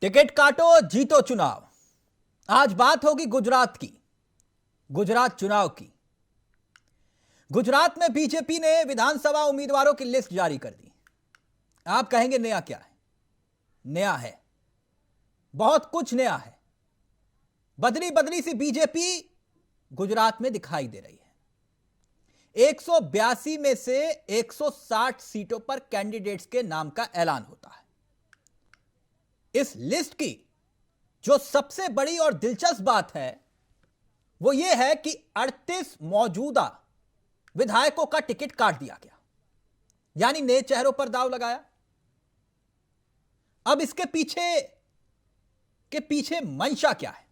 Ticket काटो जीतो चुनाव। आज बात होगी गुजरात की, गुजरात चुनाव की। गुजरात में बीजेपी ने विधानसभा उम्मीदवारों की लिस्ट जारी कर दी। आप कहेंगे नया क्या है? नया है, बहुत कुछ नया है। बदली बदली सी बीजेपी गुजरात में दिखाई दे रही है। 182 में से 160 सीटों पर कैंडिडेट्स के नाम का ऐलान होता है। इस लिस्ट की जो सबसे बड़ी और दिलचस्प बात है वो यह है कि 38 मौजूदा विधायकों का टिकट काट दिया गया, यानी नए चेहरों पर दांव लगाया। अब इसके पीछे मंशा क्या है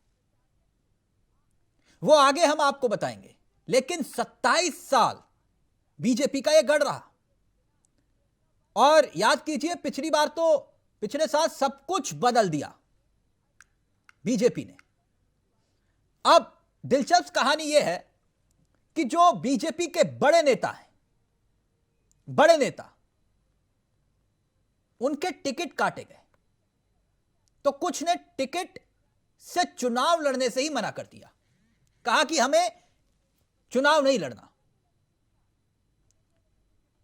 वो आगे हम आपको बताएंगे, लेकिन 27 साल बीजेपी का यह गढ़ रहा। और याद कीजिए, पिछले साल सब कुछ बदल दिया बीजेपी ने। अब दिलचस्प कहानी यह है कि जो बीजेपी के बड़े नेता हैं, बड़े नेता, उनके टिकट काटे गए, तो कुछ ने टिकट से चुनाव लड़ने से ही मना कर दिया। कहा कि हमें चुनाव नहीं लड़ना।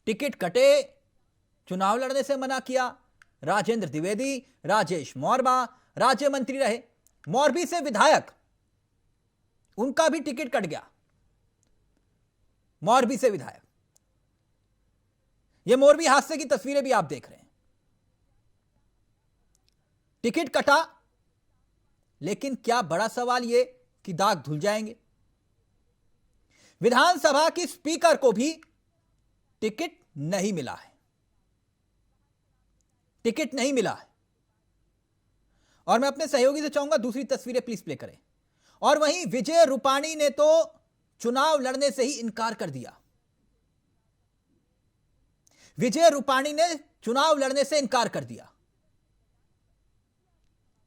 टिकट कटे, चुनाव लड़ने से मना किया। राजेंद्र द्विवेदी, राजेश मोरबा राज्य मंत्री रहे। मोरबी से विधायक, उनका भी टिकट कट गया। मोरबी से विधायक, यह मोरबी हादसे की तस्वीरें भी आप देख रहे हैं। टिकट कटा, लेकिन क्या बड़ा सवाल यह कि दाग धुल जाएंगे। विधानसभा की स्पीकर को भी टिकट नहीं मिला है, टिकट नहीं मिला है। और मैं अपने सहयोगी से चाहूंगा दूसरी तस्वीरें प्लीज प्ले करें। और वहीं विजय रूपाणी ने तो चुनाव लड़ने से ही इनकार कर दिया। विजय रूपाणी ने चुनाव लड़ने से इनकार कर दिया।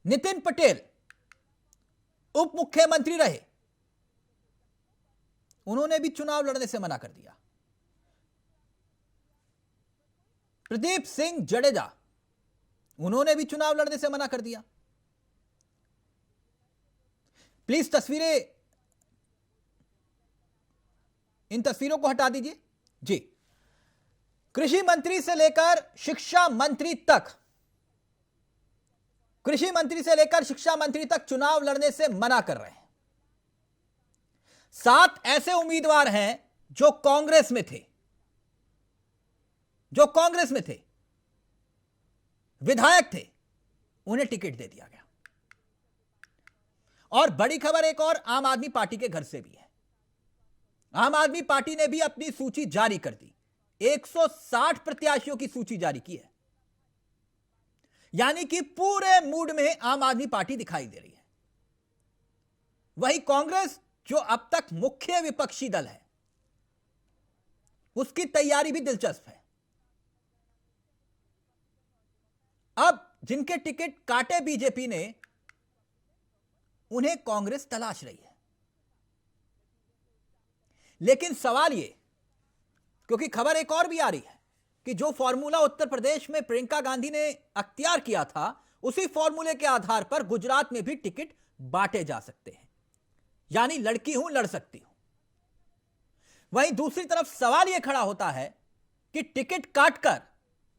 नितिन पटेल उप मुख्यमंत्री रहे, उन्होंने भी चुनाव लड़ने से मना कर दिया। प्रदीप सिंह जडेजा, उन्होंने भी चुनाव लड़ने से मना कर दिया। प्लीज तस्वीरें, इन तस्वीरों को हटा दीजिए जी। कृषि मंत्री से लेकर शिक्षा मंत्री तक, कृषि मंत्री से लेकर शिक्षा मंत्री तक चुनाव लड़ने से मना कर रहे हैं। 7 ऐसे उम्मीदवार हैं जो कांग्रेस में थे, विधायक थे, उन्हें टिकट दे दिया गया। और बड़ी खबर एक और आम आदमी पार्टी के घर से भी है। आम आदमी पार्टी ने भी अपनी सूची जारी कर दी। 160 प्रत्याशियों की सूची जारी की है, यानी कि पूरे मूड में आम आदमी पार्टी दिखाई दे रही है। वहीं कांग्रेस, जो अब तक मुख्य विपक्षी दल है, उसकी तैयारी भी दिलचस्प है। अब जिनके टिकट काटे बीजेपी ने, उन्हें कांग्रेस तलाश रही है। लेकिन सवाल यह, क्योंकि खबर एक और भी आ रही है कि जो फॉर्मूला उत्तर प्रदेश में प्रियंका गांधी ने अख्तियार किया था, उसी फॉर्मूले के आधार पर गुजरात में भी टिकट बांटे जा सकते हैं, यानी लड़की हूं लड़ सकती हूं। वहीं दूसरी तरफ सवाल यह खड़ा होता है कि टिकट काटकर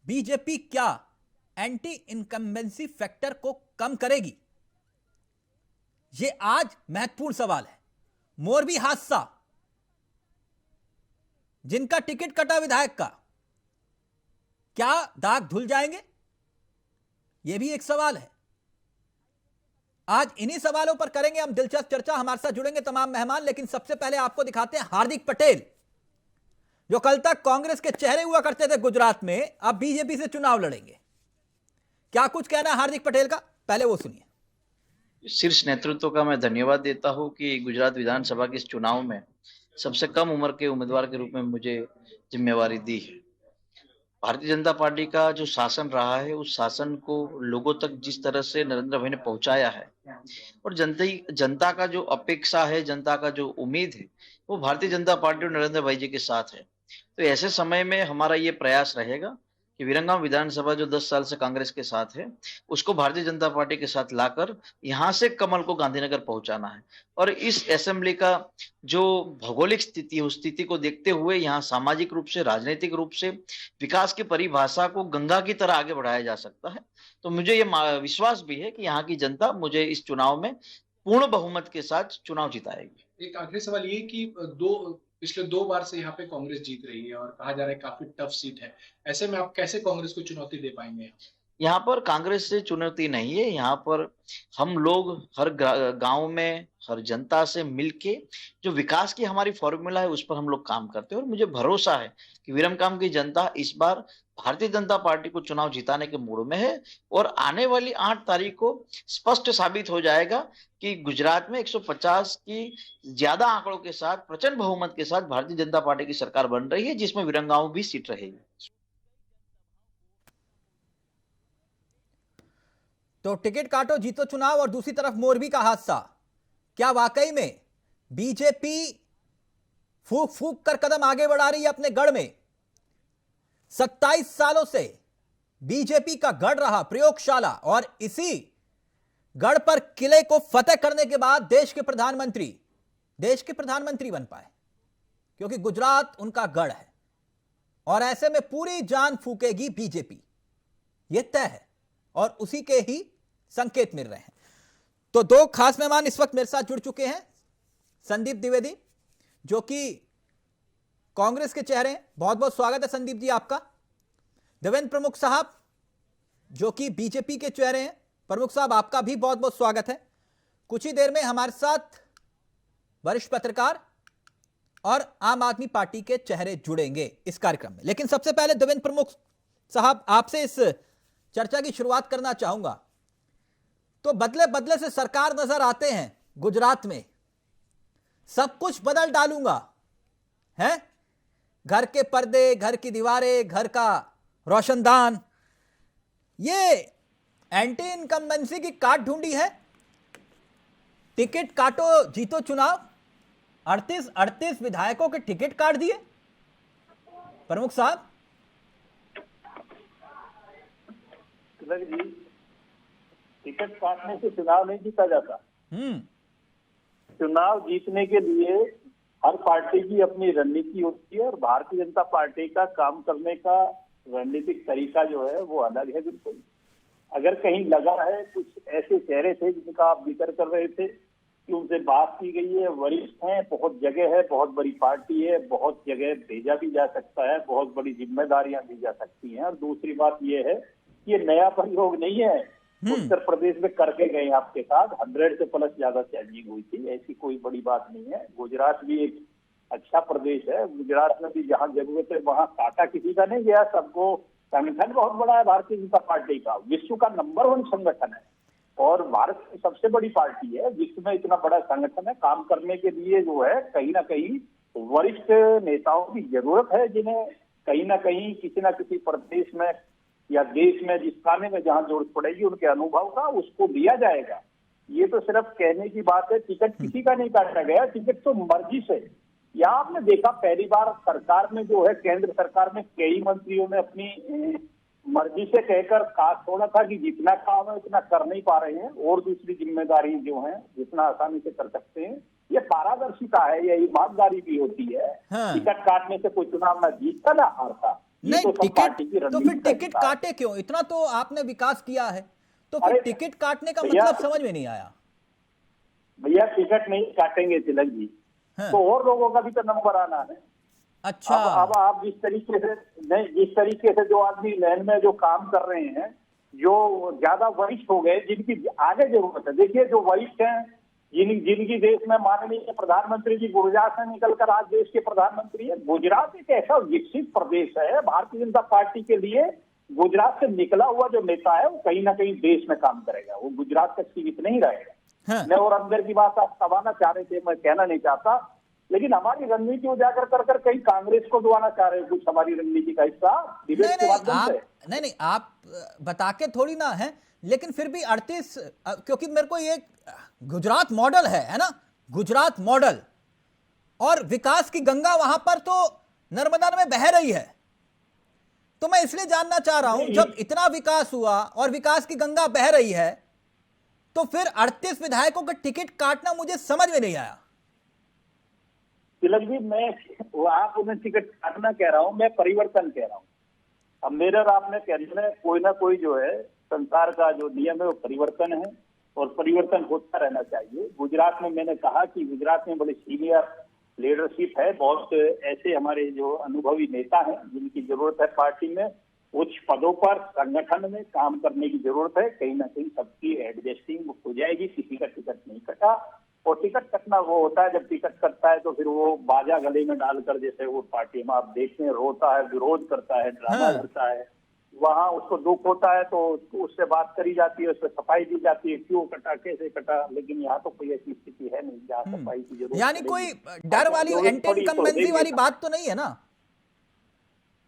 बीजेपी क्या एंटी इनकम्बेंसी फैक्टर को कम करेगी? यह आज महत्वपूर्ण सवाल है। मोरबी हादसा, जिनका टिकट कटा विधायक का, क्या दाग धुल जाएंगे? यह भी एक सवाल है। आज इन्हीं सवालों पर करेंगे हम दिलचस्प चर्चा। हमारे साथ जुड़ेंगे तमाम मेहमान, लेकिन सबसे पहले आपको दिखाते हैं हार्दिक पटेल, जो कल तक कांग्रेस के चेहरे हुआ करते थे गुजरात में, अब बीजेपी से चुनाव लड़ेंगे। क्या कुछ कहना है हार्दिक पटेल का, पहले वो सुनिए। शीर्ष नेतृत्व का मैं धन्यवाद देता हूं कि गुजरात विधानसभा के इस चुनाव में सबसे कम उम्र के उम्मीदवार के रूप में मुझे जिम्मेवारी दी है। भारतीय जनता पार्टी का जो शासन रहा है, उस शासन को लोगों तक जिस तरह से नरेंद्र भाई ने पहुंचाया है, और जनता का जो अपेक्षा है, जनता का जो उम्मीद है, वो भारतीय जनता पार्टी और नरेंद्र भाई जी के साथ है। तो ऐसे समय में हमारा ये प्रयास रहेगा कि विरंगाम विधानसभा जो 10 साल से कांग्रेस के साथ है, उसको भारतीय जनता पार्टी के साथ लाकर यहाँ से कमल को गांधीनगर पहुंचाना है। और इस असेंबली का जो भौगोलिक स्थिति है, उस स्थिति को देखते हुए यहाँ सामाजिक रूप से, राजनीतिक रूप से विकास की परिभाषा को गंगा की तरह आगे बढ़ाया जा सकता है। तो मुझे ये विश्वास भी है कि यहाँ की जनता मुझे इस चुनाव में पूर्ण बहुमत के साथ चुनाव जिताएगी। एक आखिरी सवाल ये कि पिछले 2 बार से यहाँ पे कांग्रेस जीत रही है और कहा जा रहा है काफी टफ सीट है। ऐसे में आप कैसे कांग्रेस को चुनौती दे पाएंगे? यहाँ पर कांग्रेस से चुनौती नहीं है। यहाँ पर हम लोग हर गांव में हर जनता से मिलके जो विकास की हमारी फॉर्मूला है उस पर हम लोग काम करते हैं और मुझे भरोसा है कि विरमगाम की जनता इस बार भारतीय जनता पार्टी को चुनाव जिताने के मूड में है। और आने वाली 8 तारीख को स्पष्ट साबित हो जाएगा कि गुजरात में 150 की ज्यादा आंकड़ों के साथ, प्रचंड बहुमत के साथ भारतीय जनता पार्टी की सरकार बन रही है, जिसमें विरंगाम भी सीट रहेगी। तो टिकट काटो जीतो चुनाव और दूसरी तरफ मोरबी का हादसा, क्या वाकई में बीजेपी फूक फूक कर कदम आगे बढ़ा रही है अपने गढ़ में? 27 सालों से बीजेपी का गढ़ रहा प्रयोगशाला और इसी गढ़ पर किले को फतेह करने के बाद देश के प्रधानमंत्री बन पाए, क्योंकि गुजरात उनका गढ़ है और ऐसे में पूरी जान फूकेगी बीजेपी, यह तय है और उसी के ही संकेत मिल रहे हैं। तो 2 खास मेहमान इस वक्त मेरे साथ जुड़ चुके हैं। संदीप द्विवेदी जो कि कांग्रेस के चेहरे हैं, बहुत बहुत स्वागत है संदीप जी आपका। देवेंद्र प्रमुख साहब जो कि बीजेपी के चेहरे हैं, प्रमुख साहब आपका भी बहुत बहुत स्वागत है। कुछ ही देर में हमारे साथ वरिष्ठ पत्रकार और आम आदमी पार्टी के चेहरे जुड़ेंगे इस कार्यक्रम में। लेकिन सबसे पहले देवेंद्र प्रमुख साहब आपसे इस चर्चा की शुरुआत करना चाहूंगा। तो बदले बदले से सरकार नजर आते हैं गुजरात में, सब कुछ बदल डालूंगा है, घर के पर्दे, घर की दीवारें, घर का रोशनदान, ये एंटी इनकम्बेंसी की काट ढूंढी है। टिकट काटो जीतो चुनाव, 38 विधायकों के टिकट काट दिए प्रमुख साहब। जी, टिकट काटने से चुनाव नहीं जीता जाता। चुनाव जीतने के लिए हर पार्टी की अपनी रणनीति होती है और भारतीय जनता पार्टी का काम करने का रणनीतिक तरीका जो है वो अलग है बिल्कुल। अगर कहीं लगा है, कुछ ऐसे चेहरे थे जिनका आप जिक्र कर रहे थे कि उनसे बात की गई है, वरिष्ठ हैं, बहुत जगह है, बहुत बड़ी पार्टी है, बहुत जगह भेजा भी जा सकता है, बहुत बड़ी जिम्मेदारियां दी जा सकती हैं। और दूसरी बात यह है ये नया प्रयोग नहीं है, उत्तर प्रदेश में करके गए आपके साथ 100 से प्लस ज्यादा चेंजिंग हुई थी, ऐसी कोई बड़ी बात नहीं है। गुजरात भी एक अच्छा प्रदेश है, गुजरात में भी जहां जरूरत है वहां काटा किसी का नहीं गया, सबको। संगठन बहुत बड़ा है भारतीय जनता पार्टी का, विश्व का नंबर 1 संगठन है और भारत की सबसे बड़ी पार्टी है। विश्व में इतना बड़ा संगठन है, काम करने के लिए जो है कहीं ना कहीं वरिष्ठ नेताओं की जरूरत है, जिन्हें कहीं ना कहीं किसी न किसी प्रदेश में या देश में जिस थाने में जहां जरूरत पड़ेगी उनके अनुभव का उसको दिया जाएगा। ये तो सिर्फ कहने की बात है। टिकट किसी का नहीं काटा गया, टिकट तो मर्जी से। यहाँ आपने देखा पहली बार सरकार में जो है, केंद्र सरकार में कई मंत्रियों ने अपनी मर्जी से कहकर कहा छोड़ा था कि जितना काम है उतना कर नहीं पा रहे हैं और दूसरी जिम्मेदारी जो है जितना आसानी से कर सकते हैं। ये पारदर्शिता है, ये ईमानदारी भी होती है। टिकट काटने से कोई चुनाव ना जीतता ना हारता। नहीं टिकट तो फिर टिकट काटे क्यों? इतना तो आपने विकास किया है, तो फिर टिकट काटने का मतलब समझ में नहीं आया। भैया टिकट नहीं काटेंगे तिलक जी, तो और लोगों का भी तो नंबर आना है। अच्छा, अब आप जिस तरीके से जो आदमी लाइन में जो काम कर रहे हैं, जो ज्यादा वरिष्ठ हो गए, जिनकी आगे जरूरत है। देखिए जो वरिष्ठ हैं, जिनकी देश में माननीय प्रधानमंत्री जी गुजरात से निकलकर आज देश के प्रधानमंत्री है। गुजरात एक ऐसा विकसित प्रदेश है, भारतीय जनता पार्टी के लिए गुजरात से निकला हुआ जो नेता है वो कहीं ना कहीं देश में काम करेगा, वो गुजरात तक सीमित नहीं रहेगा। मैं और अंदर की बात आप दबाना चाह रहे थे, मैं कहना नहीं चाहता, लेकिन हमारी रणनीति उजागर कर कर कहीं कांग्रेस को दुआना चाह रहे हैं कुछ हमारी रणनीति का हिस्सा डिबेट के माध्यम से। नहीं, आप बता के थोड़ी ना है, लेकिन फिर भी 38, क्योंकि मेरे को ये गुजरात मॉडल है ना, गुजरात मॉडल, और विकास की गंगा वहां पर तो नर्मदा में बह रही है। तो मैं इसलिए जानना चाह रहा हूं, जब इतना विकास हुआ और विकास की गंगा बह रही है, तो फिर 38 विधायकों का टिकट काटना मुझे समझ में नहीं आया। तिलक जी, मैं आप उन्हें टिकट काटना कह रहा हूं, मैं परिवर्तन कह रहा हूं। अब मेरे और आपने कहने में कोई ना कोई जो है संसार का जो नियम है वो परिवर्तन है, और परिवर्तन होता रहना चाहिए। गुजरात में मैंने कहा कि गुजरात में बड़े सीनियर लीडरशिप है, बहुत ऐसे हमारे जो अनुभवी नेता हैं जिनकी जरूरत है पार्टी में, उच्च पदों पर संगठन में काम करने की जरूरत है। कहीं ना कहीं सबकी एडजस्टिंग हो जाएगी। किसी का टिकट नहीं कटा, और टिकट कटना वो होता है जब टिकट कटता है तो फिर वो बाजा गले में डालकर, जैसे वो पार्टी में आप देखते हैं, रोता है, विरोध करता है, ड्रामा करता है, वहां उसको दुख होता है तो उससे बात करी जाती है, उससे सफाई दी जाती है, क्यों कटा, कैसे कटा। लेकिन यहाँ तो कोई ऐसी स्थिति है नहीं जहाँ सफाई की जरूरत, यानी कोई डर वाली, एंटी इनकम्बेंसी वाली बात तो नहीं है ना?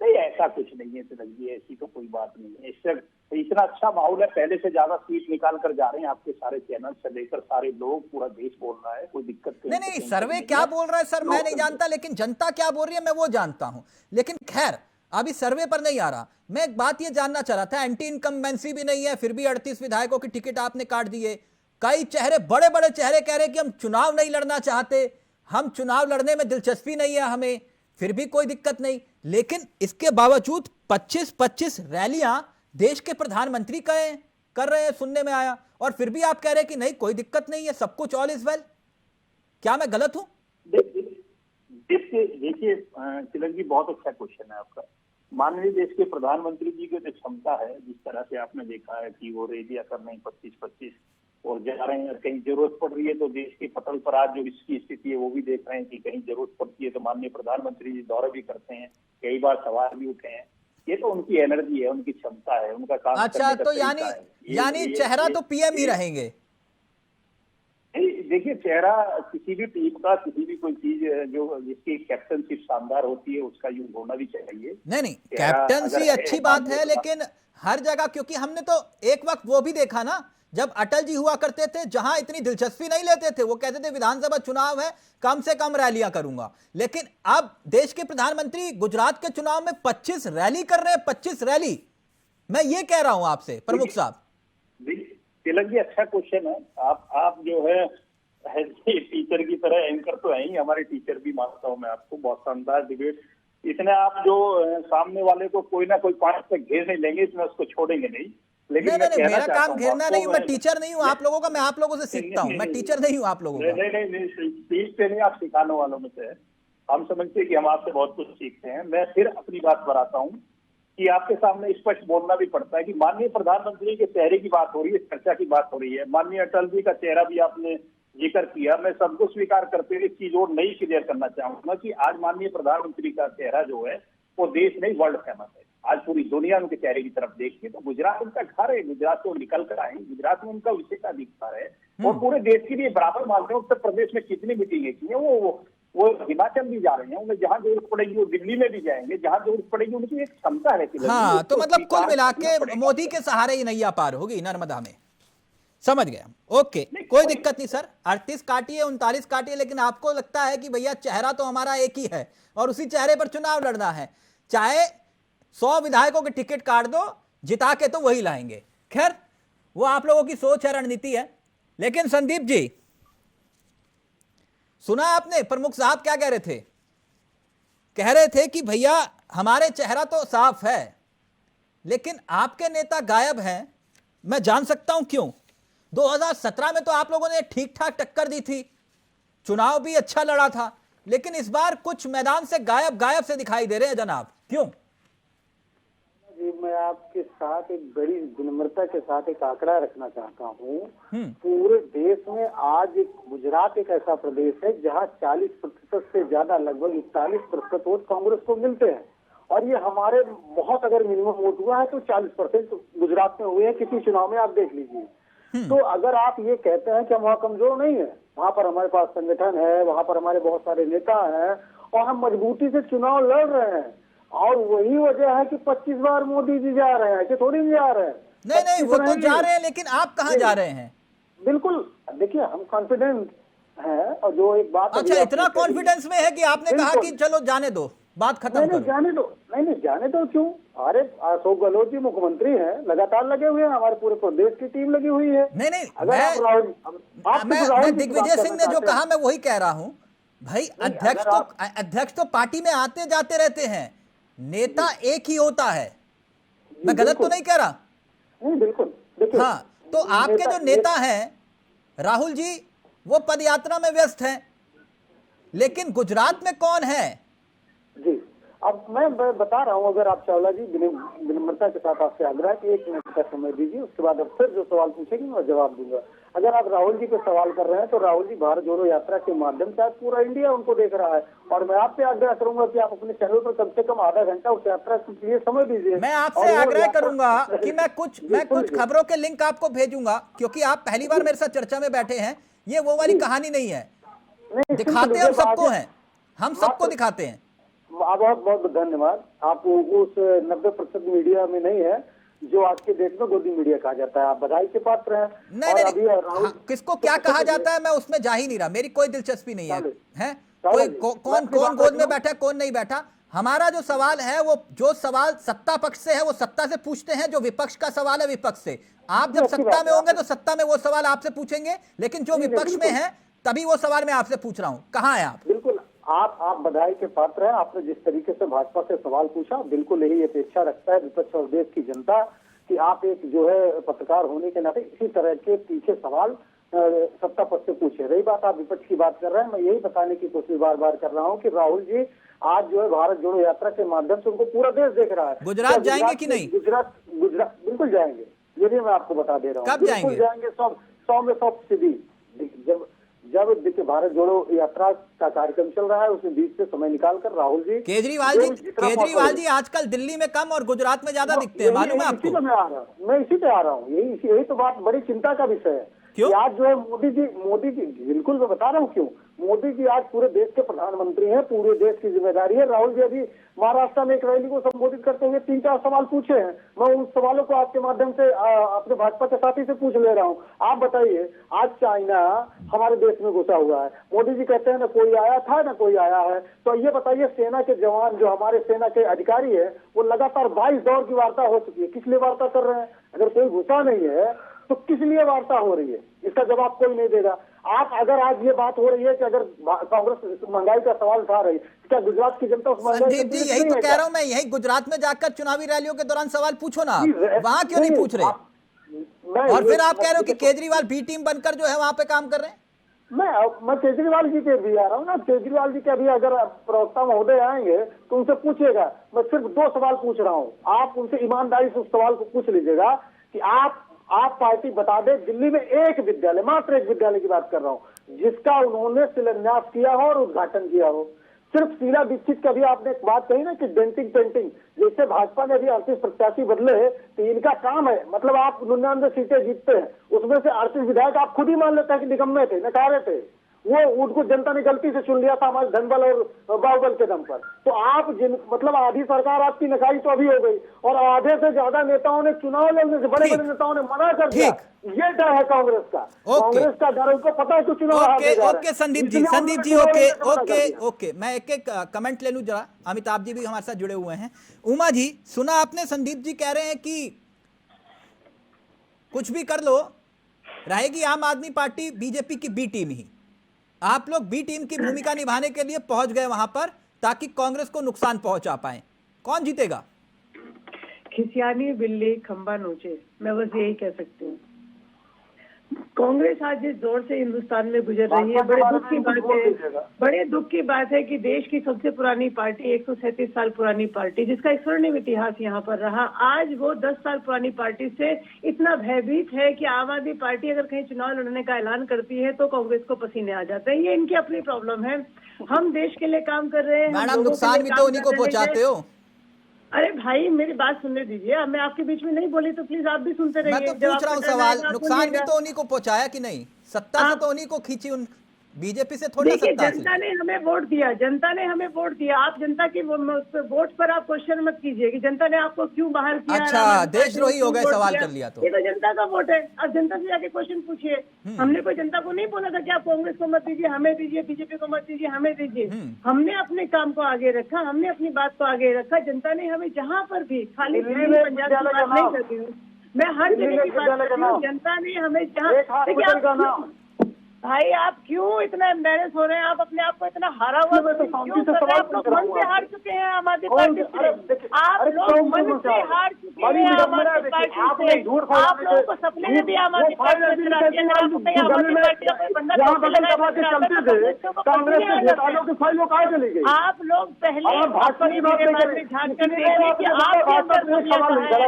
नहीं, ऐसा कुछ नहीं है तिलक जी, ऐसी तो कोई बात नहीं है। इससे इतना अच्छा माहौल है, पहले से ज्यादा सीट निकाल कर जा रहे हैं आपके सारे चैनल से लेकर, सारे लोग, पूरा देश बोल रहा है, कोई दिक्कत नहीं, सर्वे क्या बोल रहा है सर मैं नहीं जानता, लेकिन जनता क्या बोल रही है मैं वो जानता हूं। लेकिन खैर अभी सर्वे पर नहीं आ रहा। मैं एक बात ये जानना चाह रहा था, एंटी इनकम्बेंसी भी नहीं है, फिर भी 38 विधायकों की टिकट आपने काट दिए। कई चेहरे, बड़े बड़े चेहरे कह रहे कि हम चुनाव नहीं लड़ना चाहते, हम चुनाव लड़ने में दिलचस्पी नहीं है हमें, फिर भी कोई दिक्कत नहीं। लेकिन इसके बावजूद 25-25 रैलियां देश के प्रधानमंत्री कर रहे हैं, सुनने में आया, और फिर भी आप कह रहे हैं कि नहीं कोई दिक्कत नहीं है, सब कुछ ऑल इज वेल। क्या मैं गलत हूं? देखिए तिलक जी, बहुत अच्छा क्वेश्चन है आपका। माननीय देश के प्रधानमंत्री जी की जो क्षमता है, जिस तरह से आपने देखा है कि वो रैलियां कर रहे हैं 25-25 और जा रहे हैं, कहीं जरूरत पड़ रही है तो देश के पटल पर आज जो इसकी स्थिति है वो भी देख रहे हैं कि कहीं जरूरत पड़ती है तो माननीय प्रधानमंत्री जी दौरे भी करते हैं, कई बार सवाल भी उठे हैं। ये तो उनकी एनर्जी है, उनकी क्षमता है, उनका काम अच्छा, करने का तो तरीका है। यानी चेहरा तो पीएम ही रहेंगे। देखिए, चेहरा किसी भी टीम का, किसी भी कोई चीज जो जिसकी कैप्टनशिप शानदार होती है उसका यूज होना भी चाहिए। नहीं, कैप्टनसी अच्छी बात है, लेकिन हर जगह, क्योंकि हमने तो एक वक्त वो भी देखा ना, जब अटल जी हुआ करते थे, जहां इतनी दिलचस्पी नहीं लेते थे, वो कहते थे विधानसभा चुनाव है, कम से कम रैलियां करूंगा। लेकिन अब देश के प्रधानमंत्री गुजरात के चुनाव में 25 रैली कर रहे हैं, 25 रैली। मैं ये कह रहा हूं आपसे प्रमुख साहब। तिलक जी, अच्छा क्वेश्चन है। आप जो है टीचर की तरह एंकर तो है ही, हमारे टीचर भी मानता हूं मैं आपको, बहुत शानदार डिबेट। इसने आप जो सामने वाले को कोई ना कोई पॉइंट पे घेर नहीं लेंगे, इसमें उसको छोड़ेंगे नहीं। लेकिन नहीं, मेरा काम घेरना नहीं, मैं टीचर नहीं हूं आप लोगों का, मैं आप लोगों से सीखता हूं, मैं टीचर नहीं हूं आप लोगों का। नहीं, सीखते नहीं, आप सिखाने वालों में से है। हम समझते हैं कि हम आपसे बहुत कुछ सीखते हैं। मैं फिर अपनी बात पर आता हूँ कि आपके सामने स्पष्ट बोलना भी पड़ता है कि माननीय प्रधानमंत्री के चेहरे की बात हो रही है, चर्चा की बात हो रही है। माननीय अटल जी का चेहरा भी आपने जिक्र किया, मैं सबको स्वीकार करते हुए इस चीज और नहीं क्लियर करना चाहूंगा कि आज माननीय प्रधानमंत्री का चेहरा जो है वो देश नहीं वर्ल्ड फेमस है। आज पूरी दुनिया उनके चेहरे की तरफ देखती है। तो गुजरात उनका घर है, गुजरात से निकल कर आए, गुजरात में उनका विशेषाधिकार है और पूरे देश के लिए बराबर मानते हैं। उत्तर प्रदेश में कितनी मीटिंगें की है, वो हिमाचल भी जा रहे हैं, उन्हें जहां जरूरत पड़ेगी वो दिल्ली में भी जाएंगे, जहां जरूरत पड़ेगी उनकी एक क्षमता है। हाँ, तो मतलब कुल मिला के मोदी के सहारे ही नैया पार होगी नर्मदा में। समझ गया, ओके, कोई दिक्कत नहीं सर। 38 काटिए, 39 काटिए, लेकिन आपको लगता है कि भैया चेहरा तो हमारा एक ही है और उसी चेहरे पर चुनाव लड़ना है, चाहे 100 विधायकों के टिकट काट दो, जिता के तो वही लाएंगे। खैर, वो आप लोगों की सोच है, रणनीति है। लेकिन संदीप जी, सुना आपने प्रमुख साहब क्या कह रहे थे? कह रहे थे कि भैया हमारे चेहरा तो साफ है, लेकिन आपके नेता गायब हैं। मैं जान सकता हूं क्यों? 2017 में तो आप लोगों ने ठीक ठाक टक्कर दी थी, चुनाव भी अच्छा लड़ा था, लेकिन इस बार कुछ मैदान से गायब से दिखाई दे रहे हैं जनाब, क्यों? जी, मैं आपके साथ एक बड़ी विनम्रता के साथ एक आंकड़ा रखना चाहता हूँ। पूरे देश में आज गुजरात एक ऐसा प्रदेश है जहाँ 40% से ज्यादा, लगभग 41% वोट कांग्रेस को मिलते हैं, और ये हमारे बहुत, अगर मिनिमम वोट हुआ है तो 40% गुजरात में हुए हैं किसी चुनाव में, आप देख लीजिए। तो अगर आप ये कहते हैं कि हम वहाँ कमजोर नहीं है, वहाँ पर हमारे पास संगठन है, वहाँ पर हमारे बहुत सारे नेता हैं और हम मजबूती से चुनाव लड़ रहे हैं, और वही वजह है कि 25 बार मोदी जी जा रहे हैं, ऐसे थोड़ी नहीं जा रहे हैं। नहीं, वो तो जा रहे हैं, लेकिन आप कहाँ जा रहे हैं? बिल्कुल, देखिए हम कॉन्फिडेंट हैं, और जो एक बात, अच्छा, इतना कॉन्फिडेंस में है कि आपने कहा कि चलो जाने दो, बात खत्म नहीं करो। जाने दो, नहीं जाने दो, क्यों? अरे अशोक गहलोत जी मुख्यमंत्री हैं, लगातार लगे हुए हैं, हमारे पूरे प्रदेश की टीम लगी हुई है। नहीं अगर आप राहुल, आप मैं तो राहुल जी की दिग्विजय बात सिंह ने करना जो चाहते कहा हैं। मैं वही कह रहा हूं भाई। नहीं, अध्यक्ष अगर तो आप- अध्यक्ष तो पार्टी में आते जाते रहते हैं, नेता एक ही होता है। जी, मैं गलत तो बिल्कुल। नहीं कह रहा? नहीं, बिल्कुल। देखिए, हाँ, तो आपके जो नेता हैं राहुल जी, वो पदयात्रा में व्यस्त हैं, लेकिन गुजरात में कौन है? जी, अब मैं बता रहा हूँ, अगर आप चावला जी विनम्रता के साथ आपसे आग्रह कि 1 मिनट का समय दीजिए, उसके बाद अब फिर जो सवाल पूछेंगे मैं जवाब दूंगा। अगर आप राहुल जी पे सवाल कर रहे हैं तो राहुल जी भारत जोड़ो यात्रा के माध्यम से आज पूरा इंडिया उनको देख रहा है, और मैं आपसे आग्रह करूंगा कि आप अपने चैनल पर कम से कम आधा घंटा उस यात्रा के लिए समय दीजिए। मैं और आपसे वो आग्रह यात्रा- करूंगा कि मैं कुछ बिल्कुल। खबरों के लिंक आपको भेजूंगा, क्योंकि आप पहली बार मेरे साथ चर्चा में बैठे हैं। ये वो वाली कहानी नहीं है, नहीं, दिखाते हम सबको हैं, हम सबको हाँ, दिखाते हैं। बहुत बहुत धन्यवाद। आप उस 90% मीडिया में नहीं है जो आज के देश में गोदी मीडिया कहा जाता है, आप बधाई के पात्र हैं। नहीं और नहीं, अभी राहुल हाँ, किसको क्या कहा जाता है मैं उसमें जा ही नहीं रहा, मेरी कोई दिलचस्पी नहीं है। हैं कोई कौन कौन गोद में बैठा कौन नहीं बैठा, हमारा जो सवाल है वो जो सवाल सत्ता पक्ष से है वो सत्ता से पूछते हैं, जो विपक्ष का सवाल है विपक्ष से। आप जब सत्ता में होंगे तो सत्ता में वो सवाल आपसे पूछेंगे, लेकिन जो विपक्ष में है तभी वो सवाल मैं आपसे पूछ रहा हूं। कहां है आप? बिल्कुल, आप बधाई के पात्र हैं। आपने जिस तरीके से भाजपा से सवाल पूछा, बिल्कुल यही अपेक्षा रखता है विपक्ष और देश की जनता कि आप एक जो है पत्रकार होने के नाते इसी तरह के तीखे सवाल सत्ता पक्ष से पूछे। रही बात आप विपक्ष की बात कर रहे हैं, मैं यही बताने की कोशिश बार बार कर रहा हूँ कि राहुल जी आज जो है भारत जोड़ो यात्रा के माध्यम से उनको पूरा देश देख रहा है। गुजरात जाएंगे कि नहीं? गुजरात बिल्कुल जाएंगे, ये भी मैं आपको बता दे रहा हूँ। कब जाएंगे? जाएंगे 100 में 100%। जब देखिए भारत जोड़ो यात्रा का कार्यक्रम चल रहा है, उसमें बीच से समय निकालकर राहुल जी केजरीवाल जी आजकल दिल्ली में कम और गुजरात में ज्यादा दिखते हैं, मालूम है आपको? मैं इसी पे आ रहा हूँ, यही तो बात बड़ी चिंता का विषय है। क्यों? आज जो है मोदी जी बिल्कुल मैं बता रहा हूँ क्यों। मोदी जी आज पूरे देश के प्रधानमंत्री हैं, पूरे देश की जिम्मेदारी है। राहुल जी अभी महाराष्ट्र में एक रैली को संबोधित करते हुए 3-4 सवाल पूछे हैं। मैं उन सवालों को आपके माध्यम से अपने भाजपा के साथी से पूछ ले रहा हूँ। आप बताइए, आज चाइना हमारे देश में घुसा हुआ है, मोदी जी कहते हैं ना कोई आया था ना कोई आया है, तो ये बताइए सेना के जवान जो हमारे सेना के अधिकारी है वो लगातार 22 दौर की वार्ता हो चुकी है, किस लिए वार्ता कर रहे हैं? अगर कोई घुसा नहीं है तो किस लिए वार्ता हो रही है? इसका जवाब कोई नहीं देगा। आप अगर आज ये बात हो रही है कि अगर कांग्रेस महंगाई का सवाल उठा रही, क्या गुजरात की जनता उस महंगाई संदीप जी यही तो कह रहा हूं मैं, यही गुजरात में जाकर चुनावी रैलियों के दौरान सवाल पूछो ना, वहां क्यों नहीं पूछ रहे? और फिर आप कह रहे हो कि केजरीवाल बी टीम बनकर जो है वहां पे काम कर रहे हैं। मैं केजरीवाल जी के भी आ रहा हूँ ना, केजरीवाल जी के अभी अगर प्रवक्ता महोदय आएंगे तो उनसे पूछिएगा। मैं सिर्फ 2 सवाल पूछ रहा हूँ, आप उनसे ईमानदारी से उस सवाल को पूछ लीजिएगा कि आप पार्टी बता दे दिल्ली में एक विद्यालय, मात्र एक विद्यालय की बात कर रहा हूँ, जिसका उन्होंने शिलान्यास किया हो और उद्घाटन किया हो। सिर्फ शीला दीक्षित का भी आपने एक बात कही ना कि डेंटिंग पेंटिंग, जैसे भाजपा ने अभी 38 प्रत्याशी बदले हैं तो इनका काम है, मतलब आप 99 सीटें जीतते हैं, उसमें से 38 विधायक आप खुद ही मान लेते हैं कि निकम्मे थे, नकारे थे, वो उनको जनता ने गलती से चुन लिया था हमारे धनबल और बाहुबल के दम पर। तो आप मतलब आधी सरकार आपकी नकाई तो अभी हो गई, और आधे से ज्यादा नेताओं ने चुनाव लड़ने से बड़े नेताओं ने मना कर दिया। ये डर है कांग्रेस का, कांग्रेस का डर, उनको पता है कि चुनाव ओके संदीप जी ओके मैं एक कमेंट ले लूं जरा। अमिताभ जी भी हमारे साथ जुड़े हुए हैं। उमा जी, सुना आपने, संदीप जी कह रहे हैं कि कुछ भी कर लो रहेगी आम आदमी पार्टी बीजेपी की बी टीम ही। आप लोग बी टीम की भूमिका निभाने के लिए पहुंच गए वहां पर ताकि कांग्रेस को नुकसान पहुंचा पाए। कौन जीतेगा? खिसियानी बिल्ली खंबा नोचे, मैं बस यही कह सकती हूँ। कांग्रेस आज जिस दौर से हिंदुस्तान में गुजर रही है, बड़े दुख की बात है कि देश की सबसे पुरानी पार्टी, 137 साल पुरानी पार्टी, जिसका एक स्वर्णिम इतिहास यहाँ पर रहा, आज वो 10 साल पुरानी पार्टी से इतना भयभीत है कि आम आदमी पार्टी अगर कहीं चुनाव लड़ने का ऐलान करती है तो कांग्रेस को पसीने आ जाते हैं। ये इनकी अपनी प्रॉब्लम है। हम देश के लिए काम कर रहे हैं, मैडम नुकसान भी तो उन्हीं को पहुंचाते हो। अरे भाई मेरी बात सुनने दीजिए, मैं आपके बीच में नहीं बोली तो प्लीज आप भी सुनते रहिए। मैं तो पूछ रहा हूँ सवाल, नुकसान भी तो उन्हीं को पहुंचाया कि नहीं? सत्ता से तो उन्हीं को खींची बीजेपी से थोड़ा देखिए, सत्ता हासिल जनता ने हमें वोट दिया, जनता ने हमें वोट दिया। आप जनता की वोट पर आप क्वेश्चन मत कीजिए कि जनता ने आपको क्यों बाहर किया। अच्छा, आम आदमी देशद्रोही पार्टी हो ने गए, क्यों वोट सवाल दिया। कर लिया तो। ये तो जनता का वोट है। आप जनता से जाके क्वेश्चन पूछिए। हमने कोई जनता को नहीं बोला था कि आप कांग्रेस को मत दीजिए, हमें दीजिए, बीजेपी को मत दीजिए, हमें दीजिए। हमने अपने काम को आगे रखा, हमने अपनी बात को आगे रखा। जनता ने हमें जहाँ पर भी, खाली दिल्ली पंजाब की बात नहीं करती हूँ मैं, हर जगह की बात करती हूँ। जनता ने हमें जहाँ, भाई आप क्यों इतना एम्बेरस हो रहे हैं? आप अपने आप को इतना हारा हुआ क्यों कर रहे हैं? आप लोग मन से हार चुके हैं आम आदमी पार्टी से। आप लोग मन से हार चुके हैं आम आदमी पार्टी से। आप लोगों को सपने में भी आम आदमी पार्टी नजर आती है। अगर आपको कहीं आम आदमी पार्टी का कोई बंदा चलते लगा, आप लोग पहले अपने मेरे बारे में झांक कर देखिए कि आपके अंदर वो क्या है।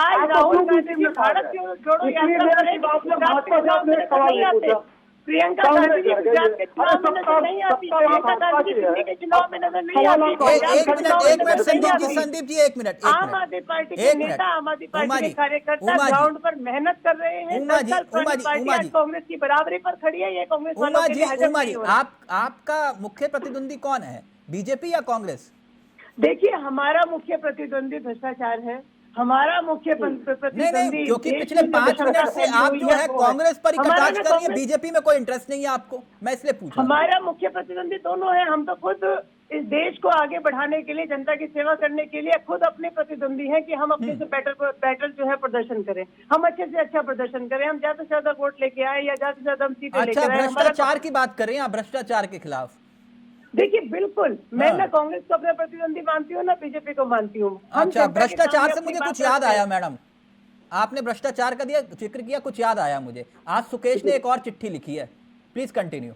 आज राहुल गांधी जी भारत जोड़ो यात्रा करें, गुजरात के चुनाव में नहीं आते। प्रियंका गांधी जी गुजरात के चुनाव में नजर नहीं आती। प्रियंका गांधी जी दिल्ली के चुनाव में नजर नहीं आती। एक मिनट संदीप जी, एक मिनट। आम आदमी पार्टी के नेता, आम आदमी पार्टी के कार्यकर्ता ग्राउंड पर मेहनत कर रहे हैं। पार्टी आज कांग्रेस की बराबरी पर खड़ी है। ये कांग्रेस वालों के लिए हजम नहीं हो रहा। आपका मुख्य प्रतिद्वंदी कौन है, बीजेपी या कांग्रेस? देखिए, हमारा मुख्य प्रतिद्वंदी भ्रष्टाचार है। हमारा मुख्य प्रतिद्वंदी, क्योंकि पिछले 5 मिनट से आप जो है कांग्रेस पर ही कटाक्ष कर रही है, बीजेपी में कोई इंटरेस्ट नहीं है आपको, मैं इसलिए पूछ रहा हूं। हमारा मुख्य प्रतिद्वंदी दोनों है। हम तो खुद इस देश को आगे बढ़ाने के लिए, जनता की सेवा करने के लिए खुद अपने प्रतिद्वंदी हैं कि हम अपने से बेटर जो है प्रदर्शन करें, हम अच्छे से अच्छा प्रदर्शन करें, हम ज्यादा से ज्यादा वोट लेके आए या ज्यादा से ज्यादा हम सीटें लेके आए। भ्रष्टाचार की बात करें आप, भ्रष्टाचार के खिलाफ। देखिए, बिल्कुल मैं ना कांग्रेस को अपना प्रतिद्वंदी मानती हूँ ना बीजेपी को मानती हूँ। अच्छा, भ्रष्टाचार से मुझे कुछ याद आया मैडम, आपने भ्रष्टाचार का जिक्र किया, कुछ याद आया मुझे। आज सुकेश ने एक और चिट्ठी लिखी है, प्लीज कंटिन्यू।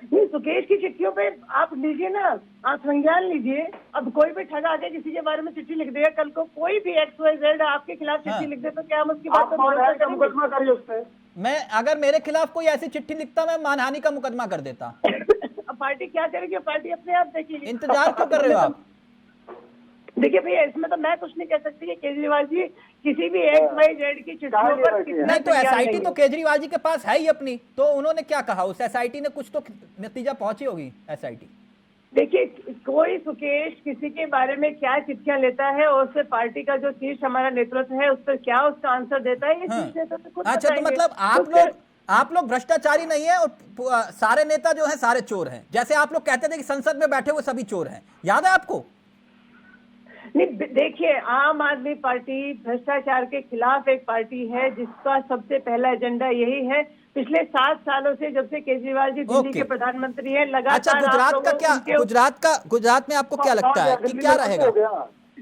नहीं, सुकेश की चिट्ठियों पे आप लीजिए ना, आप संज्ञान लीजिए। अब कोई भी ठगा आके किसी के बारे में चिट्ठी लिख देगा, कल को कोई भी XYZ आपके खिलाफ चिट्ठी लिख दे तो क्या हम उसकी बात पर मुकदमा करिए उस पर? मैं, अगर मेरे खिलाफ कोई ऐसी चिट्ठी लिखता, मैं मानहानि का मुकदमा कर देता। पार्टी क्या करेगी? पार्टी अपने आप देखेगी। इंतजार क्यों कर रहे हो आप? देखिए भैया, इसमें तो मैं कुछ नहीं कह सकती कि केजरीवाल जी किसी भी XYZ की चिट्ठियों पर नहीं, तो SIT तो केजरीवाल जी के पास है ही अपनी, तो उन्होंने क्या कहा? उस SIT ने कुछ तो नतीजा पहुंची होगी SIT। देखिए, कोई सुकेश किसी के बारे में क्या चिट्ठियां लेता है और उससे पार्टी का जो शीर्ष हमारा नेतृत्व है उस पर क्या उसका आंसर देता है, ये शीर्ष नेतृत्व खुद अच्छा, तो मतलब आप लोग भ्रष्टाचारी नहीं है और सारे नेता जो है सारे चोर हैं, जैसे आप लोग कहते थे कि संसद में बैठे हुए सभी चोर हैं, याद है आपको? नहीं, देखिए, आम आदमी पार्टी भ्रष्टाचार के खिलाफ एक पार्टी है जिसका सबसे पहला एजेंडा यही है। पिछले 7 सालों से, जब से केजरीवाल जी दिल्ली के प्रधानमंत्री हैं, लगातार। अच्छा, गुजरात में आपको क्या लगता है कि क्या रहेगा?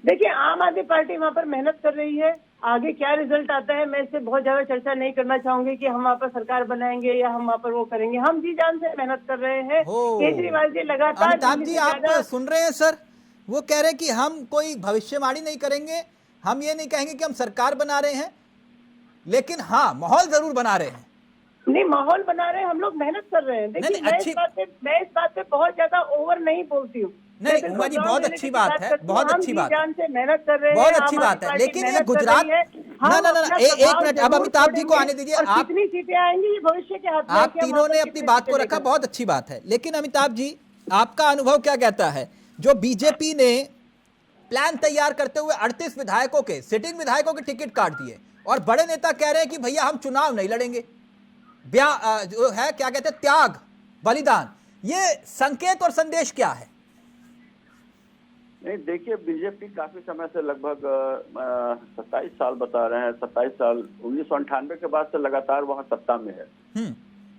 देखिए, आम आदमी पार्टी वहाँ पर मेहनत कर रही है। आगे क्या रिजल्ट आता है मैं इससे बहुत ज्यादा चर्चा नहीं करना चाहूंगी कि हम वहाँ पर सरकार बनाएंगे या हम वहाँ पर वो करेंगे। हम जी जान से मेहनत कर रहे हैं। केजरीवाल जी लगातार। अमिताभ जी, आप सुन रहे हैं सर, वो कह रहे हैं कि हम कोई भविष्यवाणी नहीं करेंगे, हम ये नहीं कहेंगे कि हम सरकार बना रहे हैं, लेकिन हाँ माहौल जरूर बना रहे हैं। नहीं, माहौल बना रहे हैं, हम लोग मेहनत कर रहे हैं। देखिए, मैं इस बात पे बहुत ज्यादा ओवर नहीं बोलती हूँ। नहीं, उमा जी, बहुत अच्छी बात है, बहुत अच्छी बात है, मेहनत कर रहे हैं, बहुत अच्छी बात है, लेकिन ये गुजरात, ना एक मिनट, अब अमिताभ जी को आने दीजिए। आप कितनी सीटें आएंगी ये भविष्य के हाथ में। आप तीनों ने अपनी बात को रखा, बहुत अच्छी बात है, लेकिन अमिताभ जी आपका अनुभव क्या कहता है? जो बीजेपी ने प्लान तैयार करते हुए 38 विधायकों के, सिटिंग विधायकों के टिकट काट दिए और बड़े नेता कह रहे हैं कि भैया हम चुनाव नहीं लड़ेंगे, जो है क्या कहते हैं, त्याग, बलिदान, ये संकेत और संदेश क्या है? नहीं, देखिए, बीजेपी काफी समय से, लगभग 27 साल बता रहे हैं, 27 साल 1998 के बाद से लगातार वहाँ सत्ता में है।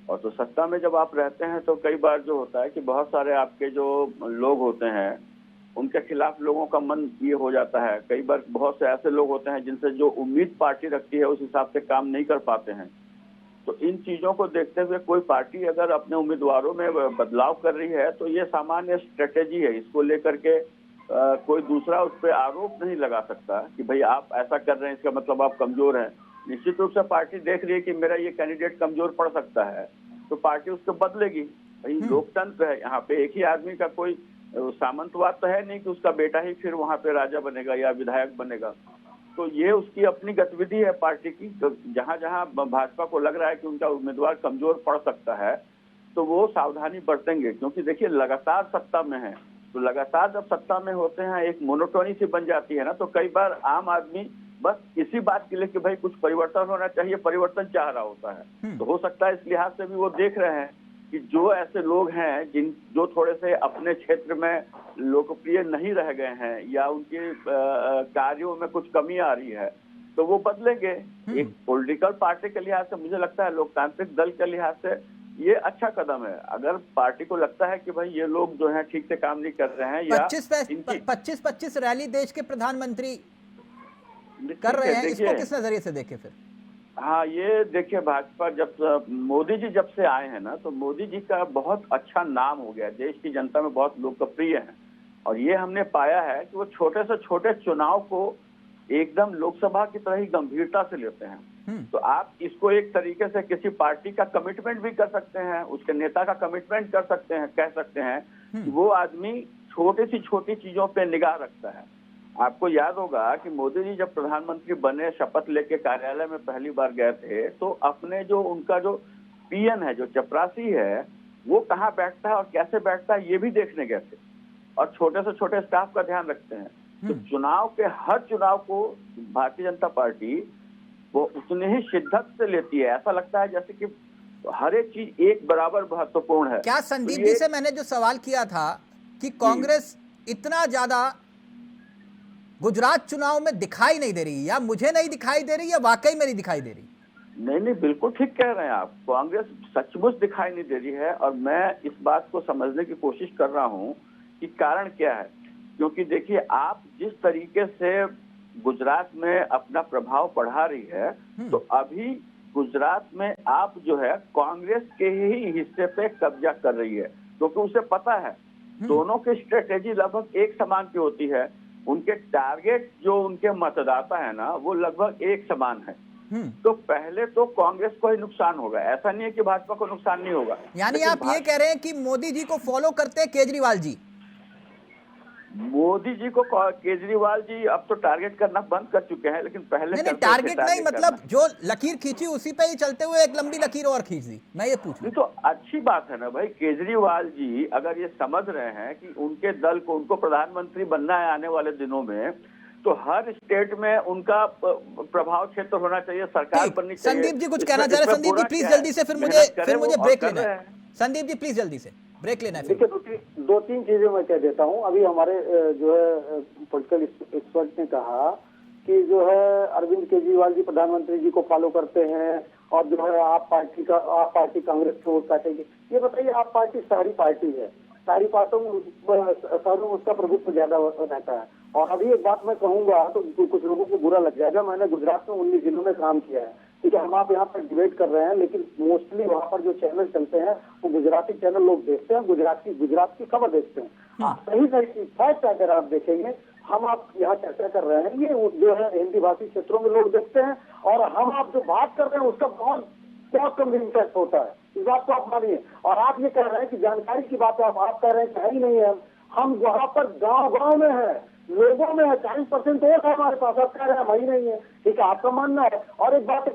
और तो सत्ता में जब आप रहते हैं तो कई बार जो होता है कि बहुत सारे आपके जो लोग होते हैं उनके खिलाफ लोगों का मन ये हो जाता है। कई बार बहुत से ऐसे लोग होते हैं जिनसे जो उम्मीद पार्टी रखती है उस हिसाब से काम नहीं कर पाते हैं। तो इन चीजों को देखते हुए कोई पार्टी अगर अपने उम्मीदवारों में बदलाव कर रही है तो ये सामान्य स्ट्रेटेजी है। इसको लेकर के कोई दूसरा उस पर आरोप नहीं लगा सकता कि भाई आप ऐसा कर रहे हैं इसका मतलब आप कमजोर हैं। निश्चित रूप से पार्टी देख रही है कि मेरा ये कैंडिडेट कमजोर पड़ सकता है तो पार्टी उसको बदलेगी। भाई लोकतंत्र है, यहाँ पे एक ही आदमी का कोई सामंतवाद तो है नहीं कि उसका बेटा ही फिर वहाँ पे राजा बनेगा या विधायक बनेगा। तो ये उसकी अपनी गतिविधि है पार्टी की। तो जहाँ जहाँ भाजपा को लग रहा है कि उनका उम्मीदवार कमजोर पड़ सकता है तो वो सावधानी बरतेंगे, क्योंकि देखिए लगातार सत्ता में है, तो लगातार जब सत्ता में होते हैं एक मोनोटोनी सी बन जाती है ना, तो कई बार आम आदमी बस इसी बात के लिए कि भाई कुछ परिवर्तन होना चाहिए, परिवर्तन चाह रहा होता है। तो हो सकता है इस लिहाज से भी वो देख रहे हैं कि जो ऐसे लोग हैं जो थोड़े से अपने क्षेत्र में लोकप्रिय नहीं रह गए हैं या उनके कार्यों में कुछ कमी आ रही है, तो वो बदलेंगे। एक पॉलिटिकल पार्टी के लिहाज से मुझे लगता है, लोकतांत्रिक दल के लिहाज से ये अच्छा कदम है। अगर पार्टी को लगता है कि भाई ये लोग जो है ठीक से काम नहीं कर रहे हैं या 25 रैली देश के प्रधानमंत्री कर रहे हैं, इसको किस नजरिए से देखें फिर? हाँ, ये देखिए, भाजपा जब मोदी जी जब से आए हैं ना, तो मोदी जी का बहुत अच्छा नाम हो गया, देश की जनता में बहुत लोकप्रिय हैं। और ये हमने पाया है कि वो छोटे से छोटे चुनाव को एकदम लोकसभा की तरह ही गंभीरता से लेते हैं। तो आप इसको एक तरीके से किसी पार्टी का कमिटमेंट भी कर सकते हैं, उसके नेता का कमिटमेंट कर सकते हैं, कह सकते हैं कि वो आदमी छोटी सी छोटी चीजों पे निगाह रखता है। आपको याद होगा कि मोदी जी जब प्रधानमंत्री बने, शपथ लेके कार्यालय में पहली बार गए थे, तो अपने जो उनका जो पीएन है, जो चपरासी है, वो कहाँ बैठता है और कैसे बैठता है ये भी देखने गए थे, और छोटे से छोटे स्टाफ का ध्यान रखते हैं। तो चुनाव के हर चुनाव को भारतीय जनता पार्टी वो उतनी ही शिद्दत से लेती है। ऐसा लगता है जैसे कि हर एक चीज एक बराबर महत्वपूर्ण है। क्या संदीप जी से मैंने जो सवाल किया था कि कांग्रेस इतना ज्यादा गुजरात चुनाव में दिखाई नहीं दे रही, या मुझे नहीं दिखाई दे रही, या वाकई में नहीं दिखाई दे रही? नहीं, बिल्कुल ठीक कह रहे हैं आप। कांग्रेस सचमुच दिखाई नहीं दे रही है, और मैं इस बात को समझने की कोशिश कर रहा हूं कि कारण क्या है। क्योंकि देखिए, आप जिस तरीके से गुजरात में अपना प्रभाव बढ़ा रही है, तो अभी गुजरात में आप जो है कांग्रेस के ही हिस्से पे कब्जा कर रही है, क्योंकि उसे पता है दोनों की स्ट्रेटेजी लगभग एक समान की होती है। उनके टारगेट जो उनके मतदाता है ना, वो लगभग एक समान है। तो पहले तो कांग्रेस को ही नुकसान होगा, ऐसा नहीं है कि भाजपा को नुकसान नहीं होगा। यानी आप ये कह रहे हैं कि मोदी जी को फॉलो करते हैं केजरीवाल जी? मोदी जी को केजरीवाल जी अब तो टारगेट करना बंद कर चुके हैं, लेकिन पहले नहीं, टारगेट नहीं, मतलब जो लकीर खींची उसी पे ही चलते हुए एक लंबी लकीर और खींच दी, मैं ये पूछ रहा हूं। तो अच्छी बात है ना भाई। केजरीवाल जी अगर ये समझ रहे हैं कि उनके दल को, उनको प्रधानमंत्री बनना है आने वाले दिनों में, तो हर स्टेट में उनका प्रभाव क्षेत्र होना चाहिए, सरकार बननी चाहिए। संदीप जी कुछ कहना चाह रहे हैं? संदीप जी प्लीज जल्दी से, फिर मुझे ब्रेक लेना है। संदीप जी प्लीज जल्दी से ब्रेक लेना है। देखिए, दो तीन चीजें मैं कह देता हूं। अभी हमारे जो है पॉलिटिकल एक्सपर्ट ने कहा कि जो है अरविंद केजरीवाल जी प्रधानमंत्री जी को फॉलो करते हैं, और जो है आप पार्टी कांग्रेस को वोट काटेगी। ये बताइए, आप पार्टी शहरी पार्टी है, शहरी पार्टियों में शहरों में उसका प्रभुत्व ज्यादा रहता है। और अभी एक बात मैं कहूंगा तो कुछ लोगों को बुरा लग जाएगा, मैंने गुजरात में 19 जिलों में काम किया है, ठीक है। हम आप यहाँ पर डिबेट कर रहे हैं, लेकिन मोस्टली वहाँ पर जो चैनल चलते हैं वो गुजराती चैनल लोग देखते हैं, गुजरात की खबर देखते हैं। सही फैक्ट अगर आप देखेंगे, हम आप यहाँ चर्चा कर रहे हैं, ये जो है हिंदी भाषी क्षेत्रों में लोग देखते हैं, और हम आप जो बात कर रहे हैं उसका बहुत कम इम्पैक्ट होता है। इस बात को आप मानिए। और आप ये कह रहे हैं कि जानकारी की बात आप कह रहे हैं कि है ही नहीं है। हम वहाँ पर गाँव में है, लोगों में है, 40% वोट है हमारे पास। आप कह रहे हैं वही नहीं है, ठीक है, आपका मानना है। और एक बात,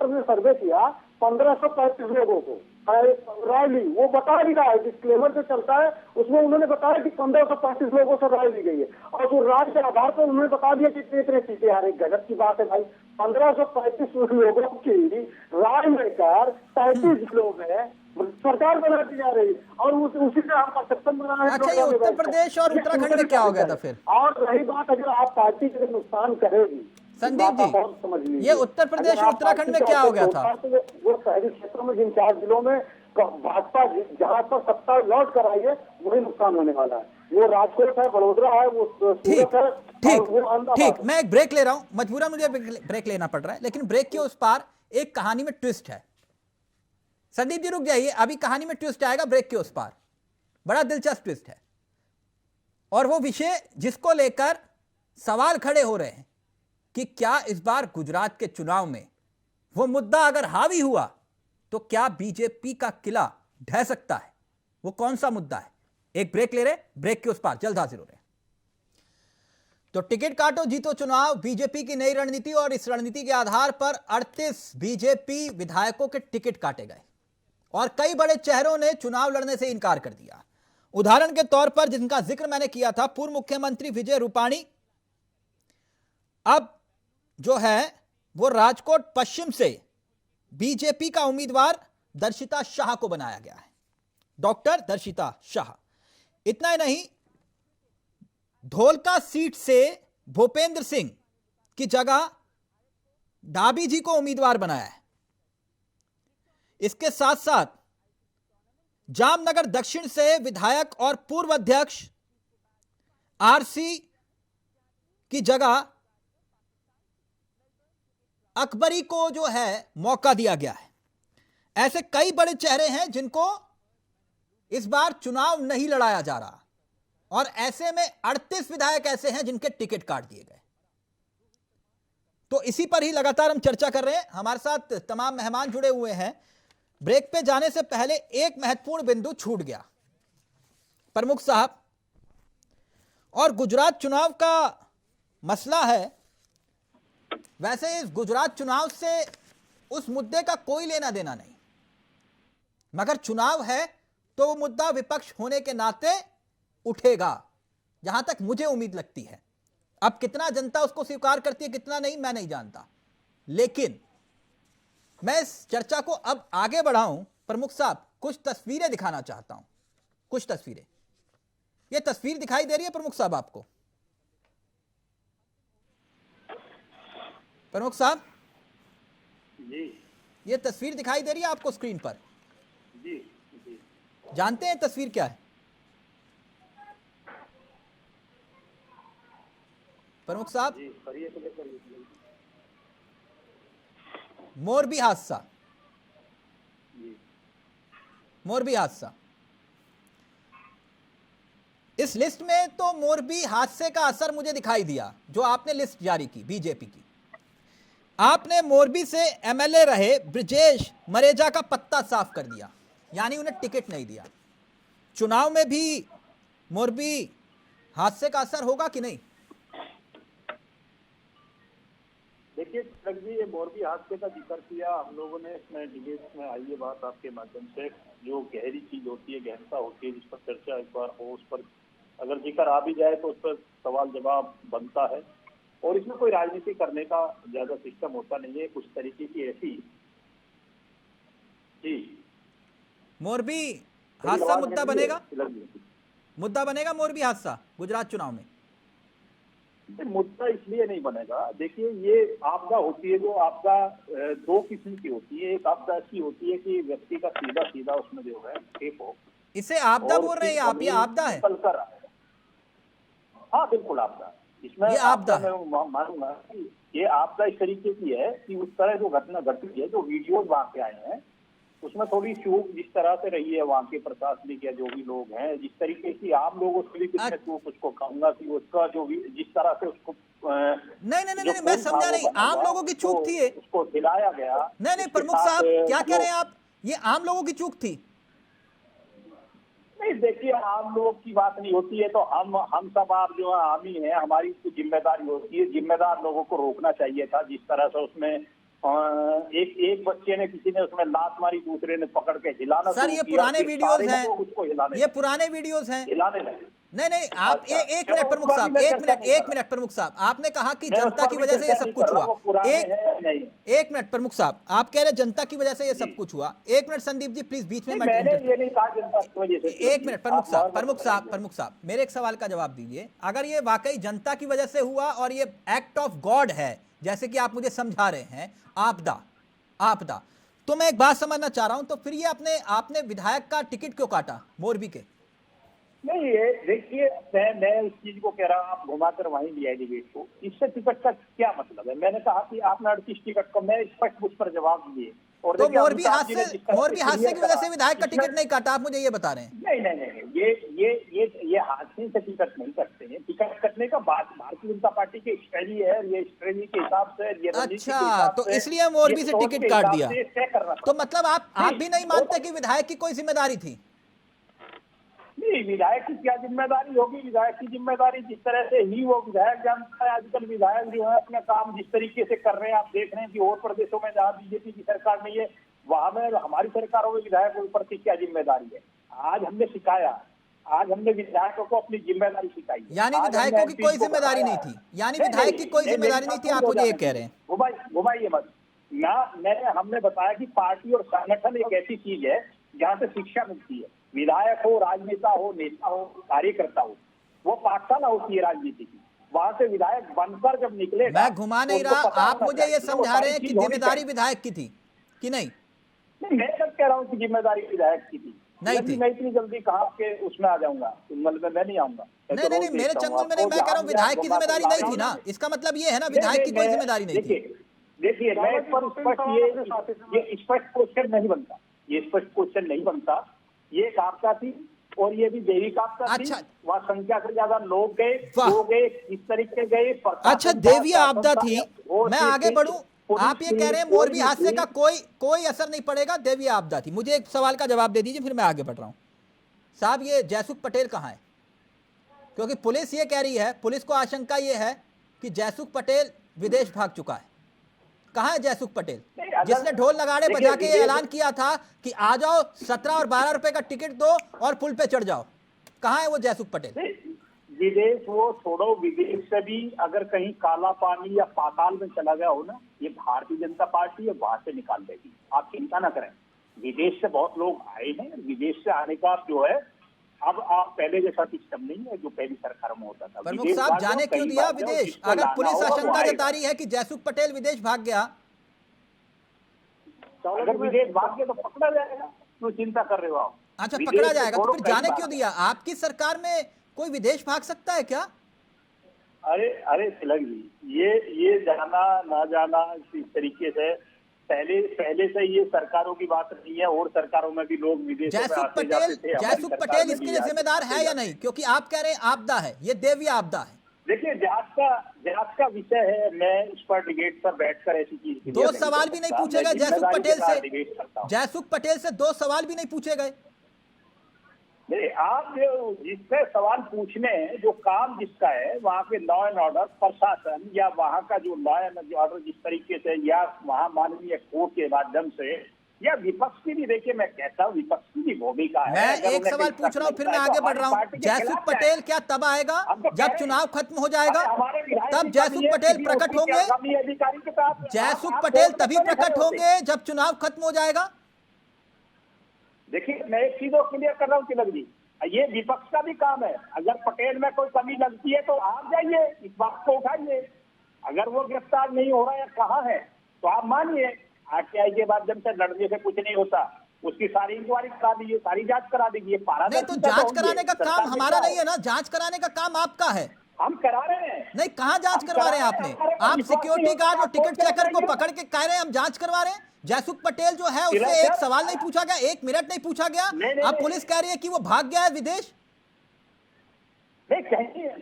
ने सर्वे किया 1535 लोगों को राय ली, वो बता भी रहा है, डिस्क्लेमर जो चलता है उसमें उन्होंने बताया कि 1535 लोगों से राय ली गई है, और जो राय के आधार पर उन्होंने बता दिया कि इतने सीटें। यार एक गजब की बात है भाई, 1535 लोगों की राय लेकर 35 जिलों में सरकार बनाती जा रही, और उसी से हम परसेप्शन बना रहे हैं। अच्छा, ये उत्तर प्रदेश और उत्तराखंड में क्या हो गया था फिर? और रही बात, अगर आप पार्टी के नुकसान करेगी, संदीप जी, समझ लीजिए, ये उत्तर प्रदेश और उत्तराखंड में क्या हो गया था? वो शहरी क्षेत्रों में जिन 4 जिलों में भाजपा जहां पर सत्ता लौट कर आई है, वही नुकसान होने वाला है। वो राजकोट है, बड़ोदरा है, वो सूरत है। ठीक, मैं एक ब्रेक ले रहा हूं, मजबूरन मुझे ब्रेक लेना पड़ रहा है, लेकिन ब्रेक के उस पार एक कहानी में ट्विस्ट है। संदीप जी रुक जाइए, अभी कहानी में ट्विस्ट आएगा, ब्रेक के उस पार बड़ा दिलचस्प ट्विस्ट है, और वो विषय जिसको लेकर सवाल खड़े हो रहे हैं कि क्या इस बार गुजरात के चुनाव में वो मुद्दा अगर हावी हुआ तो क्या बीजेपी का किला ढह सकता है? वो कौन सा मुद्दा है? एक ब्रेक ले रहे, ब्रेक के उस पार जल्द हाजिर हो रहे हैं। तो टिकट काटो जीतो चुनाव, बीजेपी की नई रणनीति, और इस रणनीति के आधार पर 38 बीजेपी विधायकों के टिकट काटे गए, और कई बड़े चेहरों ने चुनाव लड़ने से इनकार कर दिया। उदाहरण के तौर पर जिनका जिक्र मैंने किया था, पूर्व मुख्यमंत्री विजय रूपाणी, अब जो है वो राजकोट पश्चिम से बीजेपी का उम्मीदवार दर्शिता शाह को बनाया गया है, डॉक्टर दर्शिता शाह। इतना ही नहीं, धोलका सीट से भूपेंद्र सिंह की जगह डाबी जी को उम्मीदवार बनाया है। इसके साथ साथ जामनगर दक्षिण से विधायक और पूर्व अध्यक्ष आरसी की जगह अकबरी को जो है मौका दिया गया है। ऐसे कई बड़े चेहरे हैं जिनको इस बार चुनाव नहीं लड़ाया जा रहा, और ऐसे में 38 विधायक ऐसे हैं जिनके टिकट काट दिए गए। तो इसी पर ही लगातार हम चर्चा कर रहे हैं। हमारे साथ तमाम मेहमान जुड़े हुए हैं। ब्रेक पे जाने से पहले एक महत्वपूर्ण बिंदु छूट गया प्रमुख साहब, और गुजरात चुनाव का मसला है। वैसे इस गुजरात चुनाव से उस मुद्दे का कोई लेना देना नहीं, मगर चुनाव है तो वो मुद्दा विपक्ष होने के नाते उठेगा, जहां तक मुझे उम्मीद लगती है। अब कितना जनता उसको स्वीकार करती है, कितना नहीं, मैं नहीं जानता। लेकिन मैं इस चर्चा को अब आगे बढ़ाऊं। प्रमुख साहब, कुछ तस्वीरें दिखाना चाहता हूं, कुछ तस्वीरें। ये तस्वीर दिखाई दे रही है प्रमुख साहब आपको? प्रमुख साहब जी ये तस्वीर दिखाई दे रही है आपको स्क्रीन पर? जी जी जानते हैं तस्वीर क्या है प्रमुख साहब? जी करिए तो करिए। मोरबी हादसा, जी मोरबी हादसा। इस लिस्ट में तो मोरबी हादसे का असर मुझे दिखाई दिया, जो आपने लिस्ट जारी की बीजेपी की। आपने मोरबी से एमएलए रहे ब्रिजेश मरेजा का पत्ता साफ कर दिया, यानी उन्हें टिकट नहीं दिया। चुनाव में भी मोरबी हादसे का असर होगा कि नहीं? देखिए तिलक जी, ये मोरबी हादसे का जिक्र किया हम लोगों ने, इसमें डिबेट में आई है बात आपके माध्यम से। जो गहरी चीज होती है, गहनता होती है, जिस पर चर्चा एक बार हो, उस पर अगर जिक्र आ भी जाए तो उस पर सवाल जवाब बनता है। और इसमें कोई राजनीति करने का ज्यादा सिस्टम होता नहीं है, कुछ तरीके की ऐसी। जी, मोरबी हादसा मुद्दा बनेगा, तिलक जी। मुद्दा बनेगा मोरबी हादसा गुजरात चुनाव में? मुद्दा इसलिए नहीं बनेगा, देखिए ये आपदा होती है, जो आपदा दो किस्म की होती है। एक आपदा ऐसी होती है कि व्यक्ति का सीधा सीधा उसमें जो है फेक हो। इसे आपदा बोल रहे हैं आप? ये आपदा है? हाँ बिल्कुल आपदा। इसमें ये आपदा मैं मानूंगा कि ये आपदा इस तरीके की है कि उस तरह जो घटना घटी है, जो वीडियोज वहां के आए हैं, उसमें थोड़ी चूक जिस तरह से रही है वहाँ के प्रशासनिक या जो भी लोग हैं, जिस तरीके की आम लोगों से भी कितने चूक, उसको कहूंगा कि उसका जो भी जिस तरह से उसको नहीं, मैं समझा नहीं। आम लोगों की चूक थी ये? उसको हिलाया गया। नहीं, प्रमुख साहब क्या कह रहे हैं आप? ये आम लोगों की चूक थी? नहीं, देखिए आम लोग की बात नहीं होती है, तो हम सब आप जो है आम ही हैं, हमारी जिम्मेदारी होती है। जिम्मेदार लोगों को रोकना चाहिए था। जिस तरह से उसमें एक बच्चे ने, किसी ने उसमें लात मारी, दूसरे ने पकड़ के हिलाना। सर ये पुराने वीडियोस हैं, ये पुराने वीडियोस हैं। हिलाने लगे। नहीं आप एक मिनट प्रमुख साहब, एक मिनट प्रमुख साहब। आपने कहा कि जनता की वजह से ये सब कुछ हुआ। एक मिनट प्रमुख साहब, आप कह रहे जनता की वजह से ये सब कुछ हुआ। एक मिनट संदीप जी प्लीज, बीच में मैंने ये नहीं कहा जनता की वजह से। एक मिनट प्रमुख साहब मेरे एक सवाल का जवाब दीजिए। अगर ये वाकई जनता की वजह से हुआ और ये एक्ट ऑफ गॉड है, जैसे कि आप मुझे समझा रहे हैं, आपदा, तो मैं एक बात समझना चाह रहा हूं, तो फिर ये आपने विधायक का टिकट क्यों काटा मोरबी के? नहीं, ये देखिए मैं इस चीज को कह रहा हूँ, आप घुमाकर वहीं लिया डिबेट को। इससे टिकट का क्या मतलब है? मैंने कहा कि आपने 38 टिकट को, मैं स्पष्ट उस पर जवाब दिए। और तो मोरबी हादसे की वजह से विधायक का टिकट नहीं काटा, आप मुझे ये बता रहे हैं? नहीं, ये हादसे से टिकट नहीं करते हैं। टिकट कटने का बात भारतीय जनता पार्टी की स्ट्रेटजी है, ये स्ट्रेटजी के हिसाब से। अच्छा, तो इसलिए मोरबी से टिकट काट दिया। तो मतलब आप भी नहीं मानते कि विधायक की कोई जिम्मेदारी थी? नहीं, विधायक की क्या जिम्मेदारी होगी? विधायक की जिम्मेदारी जिस तरह से ही वो विधायक जानता है। आजकल विधायक जो है अपने काम जिस तरीके से कर रहे हैं, आप देख रहे हैं कि और प्रदेशों में जहाँ बीजेपी की सरकार में ये वहां में हमारी सरकारों में विधायकों के प्रति क्या जिम्मेदारी है? आज हमने सिखाया, आज हमने विधायकों को अपनी जिम्मेदारी सिखाई। यानी विधायकों की कोई जिम्मेदारी नहीं थी, यानी विधायक की कोई जिम्मेदारी नहीं थी, आप मुझे ये कह रहे हैं? घुमाइए मत ना। हमने बताया कि पार्टी और संगठन एक ऐसी चीज है जहाँ से शिक्षा मिलती है। विधायक हो, राजनेता हो, नेता हो, कार्यकर्ता हो, वो पाठशाला होती है राजनीति की। वहां से विधायक बनकर जब निकले, मैं घुमा नहीं रहा, आप मुझे ये समझा रहे हैं कि जिम्मेदारी विधायक की थी कि नहीं? मैं सब कह रहा हूँ कि जिम्मेदारी विधायक की थी। नहीं थी। मैं इतनी जल्दी कहाँ के उसमें आ जाऊंगा, चुंगल में मैं नहीं आऊंगा। नहीं, मेरे चंगुल में नहीं, मैं कह रहा हूँ विधायक की जिम्मेदारी नहीं थी ना, इसका मतलब ये है ना विधायक की कोई जिम्मेदारी नहीं थी। देखिए, मैं इस पर स्पष्ट ये स्पष्ट क्वेश्चन नहीं बनता, ये स्पष्ट क्वेश्चन नहीं बनता। ये एक आपदा थी और ये भी दैविक आपदा थी। वहाँ संख्या से ज्यादा लोग गए, किस तरीके गए। अच्छा, दैवीय आपदा थी। मैं आगे बढ़ूं, आप ये कह रहे हैं मोरबी हादसे का कोई असर नहीं पड़ेगा, दैवीय आपदा थी। मुझे एक सवाल का जवाब दे दीजिए, फिर मैं आगे बढ़ रहा हूं। साहब, ये जयसुख पटेल कहाँ है? क्योंकि पुलिस ये कह रही है, पुलिस को आशंका ये है कि जयसुख पटेल विदेश भाग चुका है। कहाँ है जयसुख पटेल, जिसने ढोल नगाड़े बजा के ऐलान किया था कि आ जाओ, 17 और 12 रुपए का टिकट दो और पुल पे चढ़ जाओ? कहाँ है वो जयसुख पटेल? विदेश वो छोड़ो, विदेश से भी अगर कहीं काला पानी या पाताल में चला गया हो ना, ये भारतीय जनता पार्टी है, वहां से निकाल देगी। आप चिंता ना करें। विदेश से बहुत लोग आए हैं, विदेश से आने का जो है अब आप पहले जैसा सिस्टम नहीं है जो पहली सरकार में होता था। प्रमुख साहब, जाने क्यों दिया विदेश? अगर पुलिस आशंका जता रही है कि जयसुख पटेल विदेश भाग गया, अगर विदेश भाग गया तो पकड़ा जाएगा, क्यों चिंता कर रहे हो आप? अच्छा, पकड़ा जाएगा तो फिर जाने क्यों दिया? आपकी सरकार में कोई विदेश भाग सकता है क्या? अरे तिलक जी, ये जाना ना जाना इस तरीके से पहले से ये सरकारों की बात नहीं है, और सरकारों में भी लोग विदेश। जयसुख पटेल इसके लिए जिम्मेदार है या नहीं? क्योंकि आप कह रहे हैं आपदा है, ये दैवीय आपदा है। देखिए, जांच का विषय है। मैं इस पर डिबेट पर बैठकर ऐसी चीज 2 सवाल भी नहीं पूछे गए जयसुख पटेल से? जयसुख पटेल से 2 सवाल भी नहीं पूछे गए? नहीं, आप जो जिससे सवाल पूछने हैं, जो काम जिसका है, वहाँ के लॉ एंड ऑर्डर प्रशासन या वहाँ का जो लॉ एंड ऑर्डर जिस तरीके से, या वहाँ माननीय कोर्ट के माध्यम से, या विपक्ष की भी, देखिए मैं कहता हूँ विपक्ष की भी भूमिका है। मैं एक सवाल पूछ रहा हूँ, फिर मैं आगे बढ़ रहा हूँ। जयसुख पटेल क्या तब आएगा जब चुनाव खत्म हो जाएगा? तब जयसुख पटेल प्रकट होंगे? जयसुख पटेल तभी प्रकट होंगे जब चुनाव खत्म हो जाएगा? देखिए, मैं एक चीज और क्लियर कर रहा हूँ तिलक जी, ये विपक्ष का भी काम है। अगर पटेल में कोई कमी लगती है तो आप जाइए, इस बात को उठाइए। अगर वो गिरफ्तार नहीं हो रहा है, कहाँ है, तो आप मानिए आरटीआई के माध्यम से लड़ने से कुछ नहीं होता। उसकी सारी इंक्वायरी करा दीजिए, सारी जांच करा दीजिए। नहीं तो जांच कराने का काम हमारा नहीं है ना, जांच कराने का काम आपका है। हम करा रहे हैं। नहीं, कहाँ जांच करवा रहे हैं आपने? आप सिक्योरिटी गार्ड और टिकट चेकर को पकड़ के कह रहे हैं हम जांच करवा रहे हैं। जयसुख पटेल जो है उससे एक सवाल नहीं पूछा गया, 1 मिनट नहीं पूछा गया। अब पुलिस कह रही है कि वो भाग गया है विदेश। नहीं,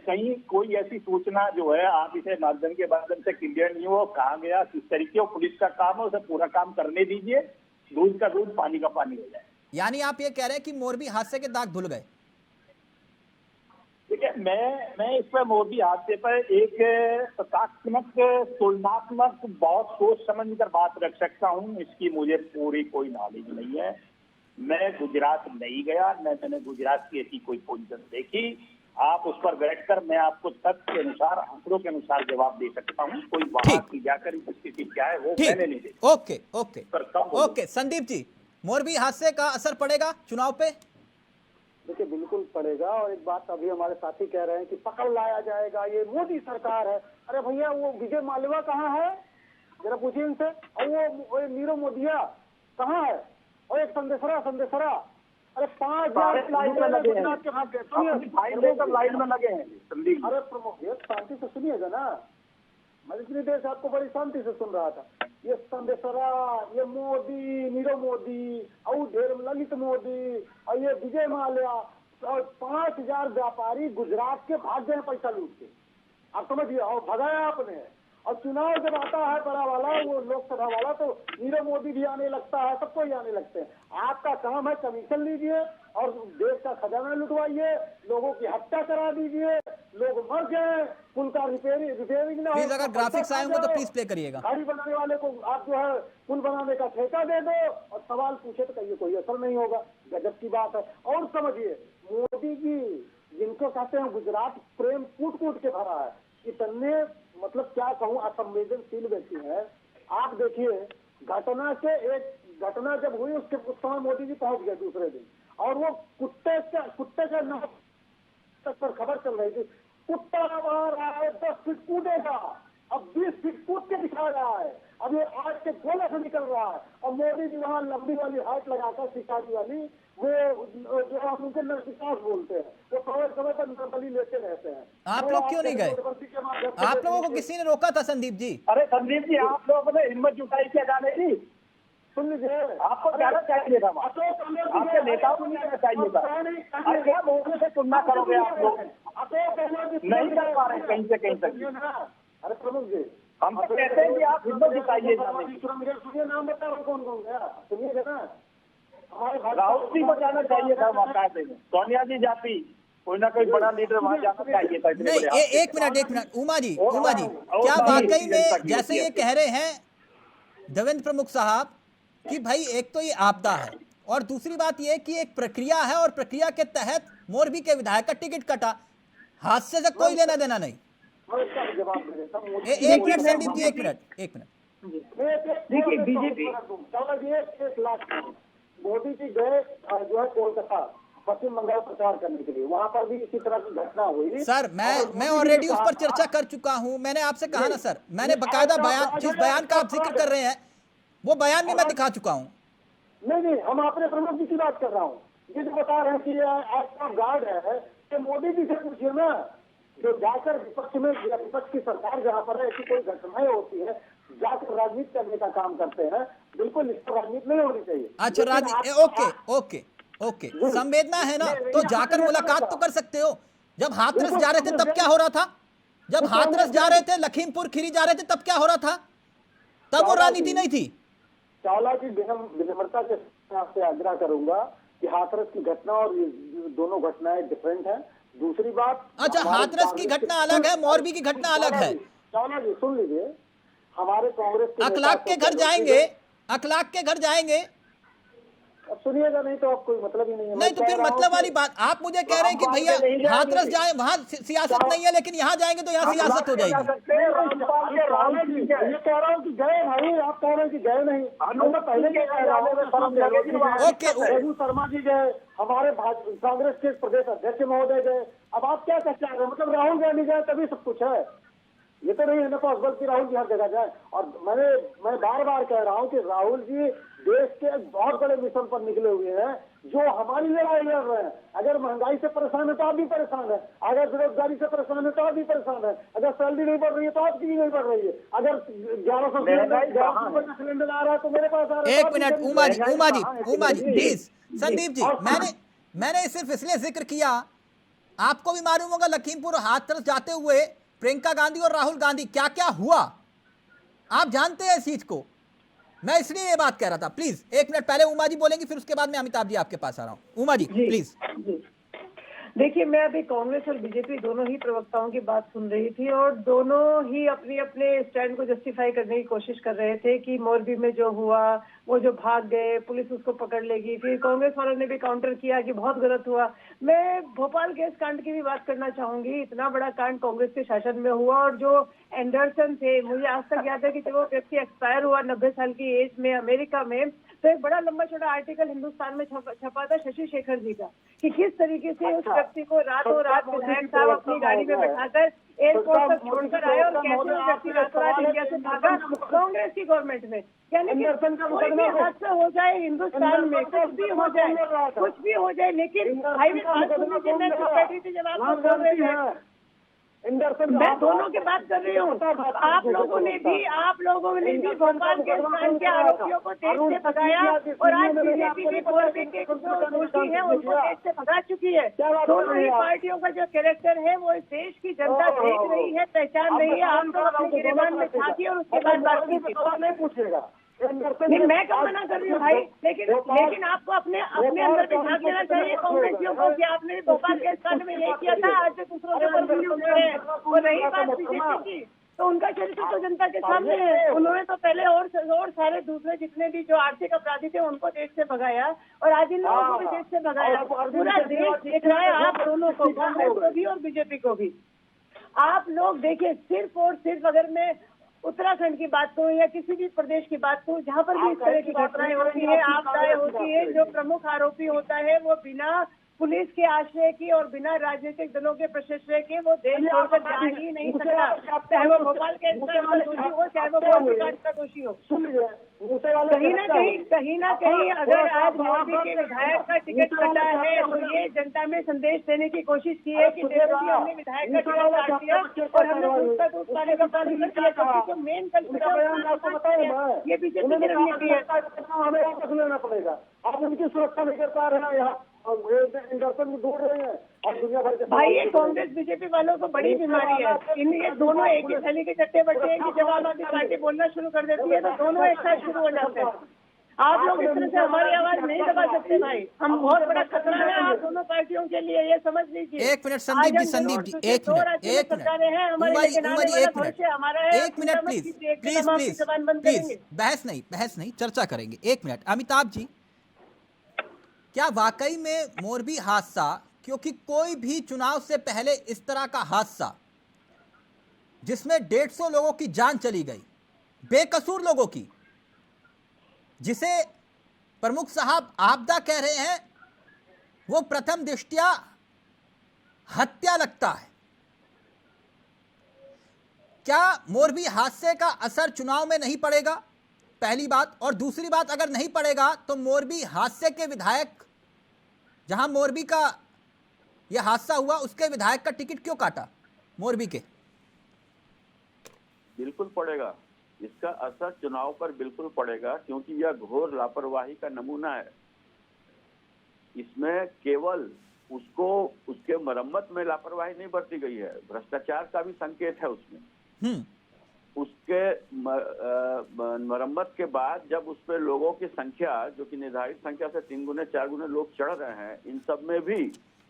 कहीं कोई ऐसी सूचना जो है आप इसे माध्यम के माध्यम से क्लियर नहीं हो, कहाँ गया, किस तरीके, पुलिस का काम है, उसे पूरा काम करने दीजिए। दूध का दूध, पानी का पानी हो जाए। यानी आप ये कह रहे हैं कि मोरबी हादसे के दाग धुल गए? देखिए, मैं इस पर मोदी हादसे पर एक तथाकथित तुलनात्मक बहुत सोच समझ कर बात रख सकता हूँ। इसकी मुझे पूरी कोई नॉलेज नहीं है। मैं गुजरात नहीं गया, न मैंने गुजरात की ऐसी कोई पोजीशन देखी। आप उस पर बैठकर मैं आपको तथ्य के अनुसार, आंकड़ों के अनुसार जवाब दे सकता हूँ। कोई वहां की जाकर स्थिति क्या है वो मैंने नहीं देखी। ओके संदीप जी, मोरबी हादसे का असर पड़ेगा चुनाव पे? देखिए, बिल्कुल पड़ेगा। और एक बात अभी हमारे साथी कह रहे हैं कि पकड़ लाया जाएगा, ये मोदी सरकार है। अरे भैया, वो विजय माल्या कहाँ है, जरा पूछिए इनसे। और वो नीरव मोदिया कहाँ है? और एक संदेशरा अरे 5,000 लाइन में लगे हैं। लाइन में लगे हैं। अरे प्रमुख, शांति से सुनिएगा ना, मैं इतनी देर से आपको बड़ी शांति से सुन रहा था। ये संदेशरा, ये मोदी, नीरव मोदी, और ढेर ललित मोदी, और ये विजय माल्या, और 5,000 व्यापारी गुजरात के भाग गए पैसा लूट के। आप समझिए, और भगाया आपने। और चुनाव जब आता है बड़ा वाला, वो लोकसभा वाला, तो नीरव मोदी भी आने लगता है, सबको ही आने लगते हैं। आपका काम है कमीशन लीजिए और देश का खजाना लुटवाइए, लोगों की हत्या करा दीजिए, लोग मर गए, पुल का रिपेयरिंग ना हो। प्लीज अगर ग्राफिक्स आए होंगे तो प्लीज प्ले करिएगा। गाड़ी बनाने वाले को आप जो है पुल बनाने का ठेका दे दो और सवाल पूछे तो कहिए कोई असर नहीं होगा। गजब की बात है। और समझिए, मोदी जी जिनको कहते हैं गुजरात प्रेम कूट कूट के भरा है, इतने मतलब क्या कहूँ असंवेदनशील व्यक्ति है। आप देखिए, घटना से एक घटना जब हुई उसके उस समय मोदी जी पहुंच गए दूसरे दिन, और वो कुत्ते का नाम तक पर खबर चल रही थी, कुत्ता आ रहा है 10 फीट कूदेगा, अब 20 फीट कूद के दिखा रहा है, अब ये आग के गोले से निकल रहा है। और मोदी जी वहाँ लंबी वाली हाइट लगाकर शिकारी वाली, वो जो हम उनके नरविकास बोलते हैं, वो समय समय पर नर्मली लेते रहते हैं। आप लोग क्यों नहीं गए? आप लोगों को किसी ने रोका था संदीप जी? अरे संदीप जी, आप लोगों ने हिम्मत जुटाई क्या जाने की? सुन लीजिए, आपको जाना चाहिए था, आपके नेताओं को नहीं जाना चाहिए था। अरे क्या मोदी से तुलना करोगे आप लोग? नहीं कर पा रहे कहीं से कहीं तक। अरे प्रमुख जी, हम तो कहते हैं कि आप हिम्मत जुटाइए जाने की। सुनिए, नाम बताओ कौन कौन गया, सुनिए ना। राहुल जी को जाना चाहिए था वहाँ, सोनिया जी जाती, कोई ना कोई बड़ा लीडर वहाँ जाना चाहिए था। नहीं, एक मिनट उमा जी, क्या वाकई में जैसे ये कह रहे हैं देवेंद्र प्रमुख साहब कि भाई एक तो ये आपदा है और दूसरी बात ये कि एक प्रक्रिया है और प्रक्रिया के तहत मोरबी के विधायक का टिकट कटा, हादसे से कोई लेना देना नहीं। एक मिनट संदीप जी, एक मिनट। देखिए, बीजेपी मोदी जी गए जो है कोलकाता, पश्चिम बंगाल प्रचार करने के लिए, वहाँ पर भी इसी तरह की घटना हुई। सर मैं ऑलरेडी उस पर चर्चा कर चुका हूँ। मैंने आपसे कहा ना सर, मैंने बकायदा बयान, जिस बयान का आप जिक्र कर रहे हैं वो बयान भी मैं दिखा चुका हूँ। नहीं, हम अपने प्रमुख जी की बात कर रहा हूँ। ये जो बता रहे हैं कि आपका गार्ड है, कि मोदी जी से पूछिए ना, जो जाकर विपक्ष में, विपक्ष की सरकार जहाँ पर है, ऐसी कोई घटनाएं होती है, जाकर राजनीति करने का काम करते हैं। बिल्कुल, इस पर राजनीति नहीं होनी चाहिए। अच्छा, राजनीति ओके, संवेदना है ना, तो जाकर मुलाकात तो कर सकते हो। जब हाथरस जा रहे थे तब क्या हो रहा था? जब हाथरस जा रहे थे, लखीमपुर खीरी जा रहे थे, तब क्या हो रहा था? तब वो राजनीति नहीं थी। चावला जी, विनम्रता के आपसे आग्रह करूंगा कि हाथरस की घटना और ये दोनों घटनाएं डिफरेंट हैं। दूसरी बात, अच्छा, हाथरस की घटना अलग है, मोरबी की घटना अलग है। चावला जी सुन लीजिए, हमारे कांग्रेस के अखलाक के घर जाएंगे, अखलाक के घर जाएंगे, अब सुनिएगा नहीं तो आप कोई मतलब ही नहीं है। नहीं तो फिर मतलब वाली बात आप मुझे कह रहे हैं कि भैया हाथरस जाए, वहां सियासत नहीं है, लेकिन यहाँ जाएंगे तो यहाँ सियासत हो जाएगी। ये कह रहा हूँ कि गए नहीं, आप कह रहे हैं कि गए नहीं, पहले रघु शर्मा जी गए, हमारे कांग्रेस के प्रदेश अध्यक्ष महोदय गए। अब आप क्या कहते हैं, मतलब राहुल गांधी गए तभी सब कुछ है? ये तो नहीं है ना पॉसिबल कि राहुल जी हर जगह जाए। और मैं बार बार कह रहा हूँ कि राहुल जी देश के बहुत बड़े मिशन पर निकले हुए हैं, जो हमारी लड़ाई लड़ रहे हैं। अगर महंगाई से परेशान है तो आप भी परेशान है, अगर बेरोजगारी से परेशान है तो आप भी परेशान है, अगर सैलरी नहीं बढ़ रही है तो आपकी भी नहीं बढ़ रही है, अगर 1100 सिलेंडर आ रहा है तो मेरे पास आ रहा है। एक मिनट उमा जी प्लीज। संदीप जी, मैंने सिर्फ इसलिए जिक्र किया, आपको भी मालूम होगा लखीमपुर हाथरस जाते हुए प्रियंका गांधी और राहुल गांधी क्या क्या हुआ, आप जानते हैं इस चीज को। मैं इसलिए ये बात कह रहा था। प्लीज एक मिनट, पहले उमा जी बोलेंगी, फिर उसके बाद मैं अमिताभ जी आपके पास आ रहा हूं। उमा जी प्लीज। देखिए, मैं अभी कांग्रेस और बीजेपी दोनों ही प्रवक्ताओं की बात सुन रही थी और दोनों ही अपने अपने स्टैंड को जस्टिफाई करने की कोशिश कर रहे थे कि मोरबी में जो हुआ, वो जो भाग गए, पुलिस उसको पकड़ लेगी। फिर कांग्रेस वालों ने भी काउंटर किया कि बहुत गलत हुआ। मैं भोपाल गैस कांड की भी बात करना चाहूंगी। इतना बड़ा कांड कांग्रेस के शासन में हुआ और जो एंडरसन थे, मुझे आज तक याद है कि जब वो व्यक्ति एक्सपायर हुआ 90 साल की एज में अमेरिका में, तो एक बड़ा लंबा छोटा आर्टिकल हिंदुस्तान में छपा था शशि शेखर जी का, कि किस तरीके से उस व्यक्ति को रातों रात विधायक साहब अपनी गाड़ी में बैठाकर एयरपोर्ट तक छोड़कर आए और कैसे वो व्यक्ति रातों रात इंडिया से भागा कांग्रेस की गवर्नमेंट में। यानी कि कोई भी हादसा हो जाए हिंदुस्तान में, कुछ भी हो जाए, लेकिन हाईवे बैठी थी जब आप बोल रहे थे, मैं दोनों की बात कर रही हूँ। आप लोगों ने भी भोपाल के कांड के आरोपियों को देश से भगाया और आज बीजेपी भी मोर्बी के जो दोषी है उनको देश से भगा चुकी है। दोनों ही पार्टियों का जो कैरेक्टर है वो इस देश की जनता देख रही है, पहचान रही है। आप लोग अपने गिरबान में झांकिए और उसके बाद बात कीजिए। नहीं पूछेगा नहीं, मैं कब मना कर रही हूँ भाई, लेकिन आपको अपने अंदर भी झांक लेना चाहिए कांग्रेसियों को कि आपने भी भोपाल के कांड में यही किया था। आज जो दूसरों के ऊपर गोली उठ रहे हैं वो रही बात बीजेपी की, तो उनका चरित्र तो जनता के सामने है। उन्होंने तो पहले और सारे दूसरे जितने भी जो आर्थिक अपराधी थे उनको देश से भगाया और आज इन लोगों को भी देश से भगाया। पूरा देश देख रहा है आप दोनों को, कांग्रेस को भी और बीजेपी को भी। आप लोग देखिए, सिर्फ और सिर्फ अगर मैं उत्तराखंड की बात करूं या किसी भी प्रदेश की बात करूं जहां पर भी इस तरह की घटनाएं होती है, आपदाएं होती है, जो प्रमुख आरोपी होता है वो बिना पुलिस के आश्रय की और बिना राजनीतिक दलों के प्रशय के वो देश छोड़कर जा ही नहीं सकता, चाहे वो भोपाल के दोषी हो चाहे वो कांड का दोषी हो। कहीं ना कहीं अगर आज मोदी के विधायक का टिकट कटा है तो ये जनता में संदेश देने की कोशिश की है कि देखो कि हमने विधायक का टिकट काट दिया और हमने दूसरा दूध पाने का प्राधिकरण किया, क्योंकि जो मेन कल्पित ये बीजेपी की रणनीति है। हमें रख लेना पड़ेगा। आप उनकी सुरक्षा नहीं कर पा रहे हैं यहाँ दर्शन में दूर रहे हैं और दुनिया भर के भाई ये कांग्रेस बीजेपी वालों को बड़ी बीमारी है। इन ये दोनों एक ही थैली के चट्टे बटे हैं कि जब आम आदमी पार्टी बोलना शुरू कर देती है तो दोनों एक साथ शुरू हो जाते हैं। आप लोग इस तरह से हमारी आवाज नहीं दबा सकते भाई, हम बहुत बड़ा खतरा है आप दोनों पार्टियों के लिए, ये समझ लीजिए। एक मिनट संदीप जी, एक मिनट प्लीज, बहस नहीं, चर्चा करेंगे। एक मिनट अमिताभ जी, क्या वाकई में मोरबी हादसा, क्योंकि कोई भी चुनाव से पहले इस तरह का हादसा जिसमें 150 लोगों की जान चली गई, बेकसूर लोगों की, जिसे प्रमुख साहब आपदा कह रहे हैं, वो प्रथम दृष्टया हत्या लगता है। क्या मोरबी हादसे का असर चुनाव में नहीं पड़ेगा? पहली बात। और दूसरी बात, अगर नहीं पड़ेगा तो मोरबी हादसे के विधायक, जहां मोरबी का यह हादसा हुआ, उसके विधायक का टिकट क्यों काटा मोरबी के? बिल्कुल पड़ेगा, इसका असर चुनाव पर बिल्कुल पड़ेगा, क्योंकि यह घोर लापरवाही का नमूना है। इसमें केवल उसके मरम्मत में लापरवाही नहीं बरती गई है, भ्रष्टाचार का भी संकेत है उसमें। उसके मरम्मत के बाद जब उस पर लोगों की संख्या, जो कि निर्धारित संख्या से 3 गुने 4 गुने लोग चढ़ रहे हैं, इन सब में भी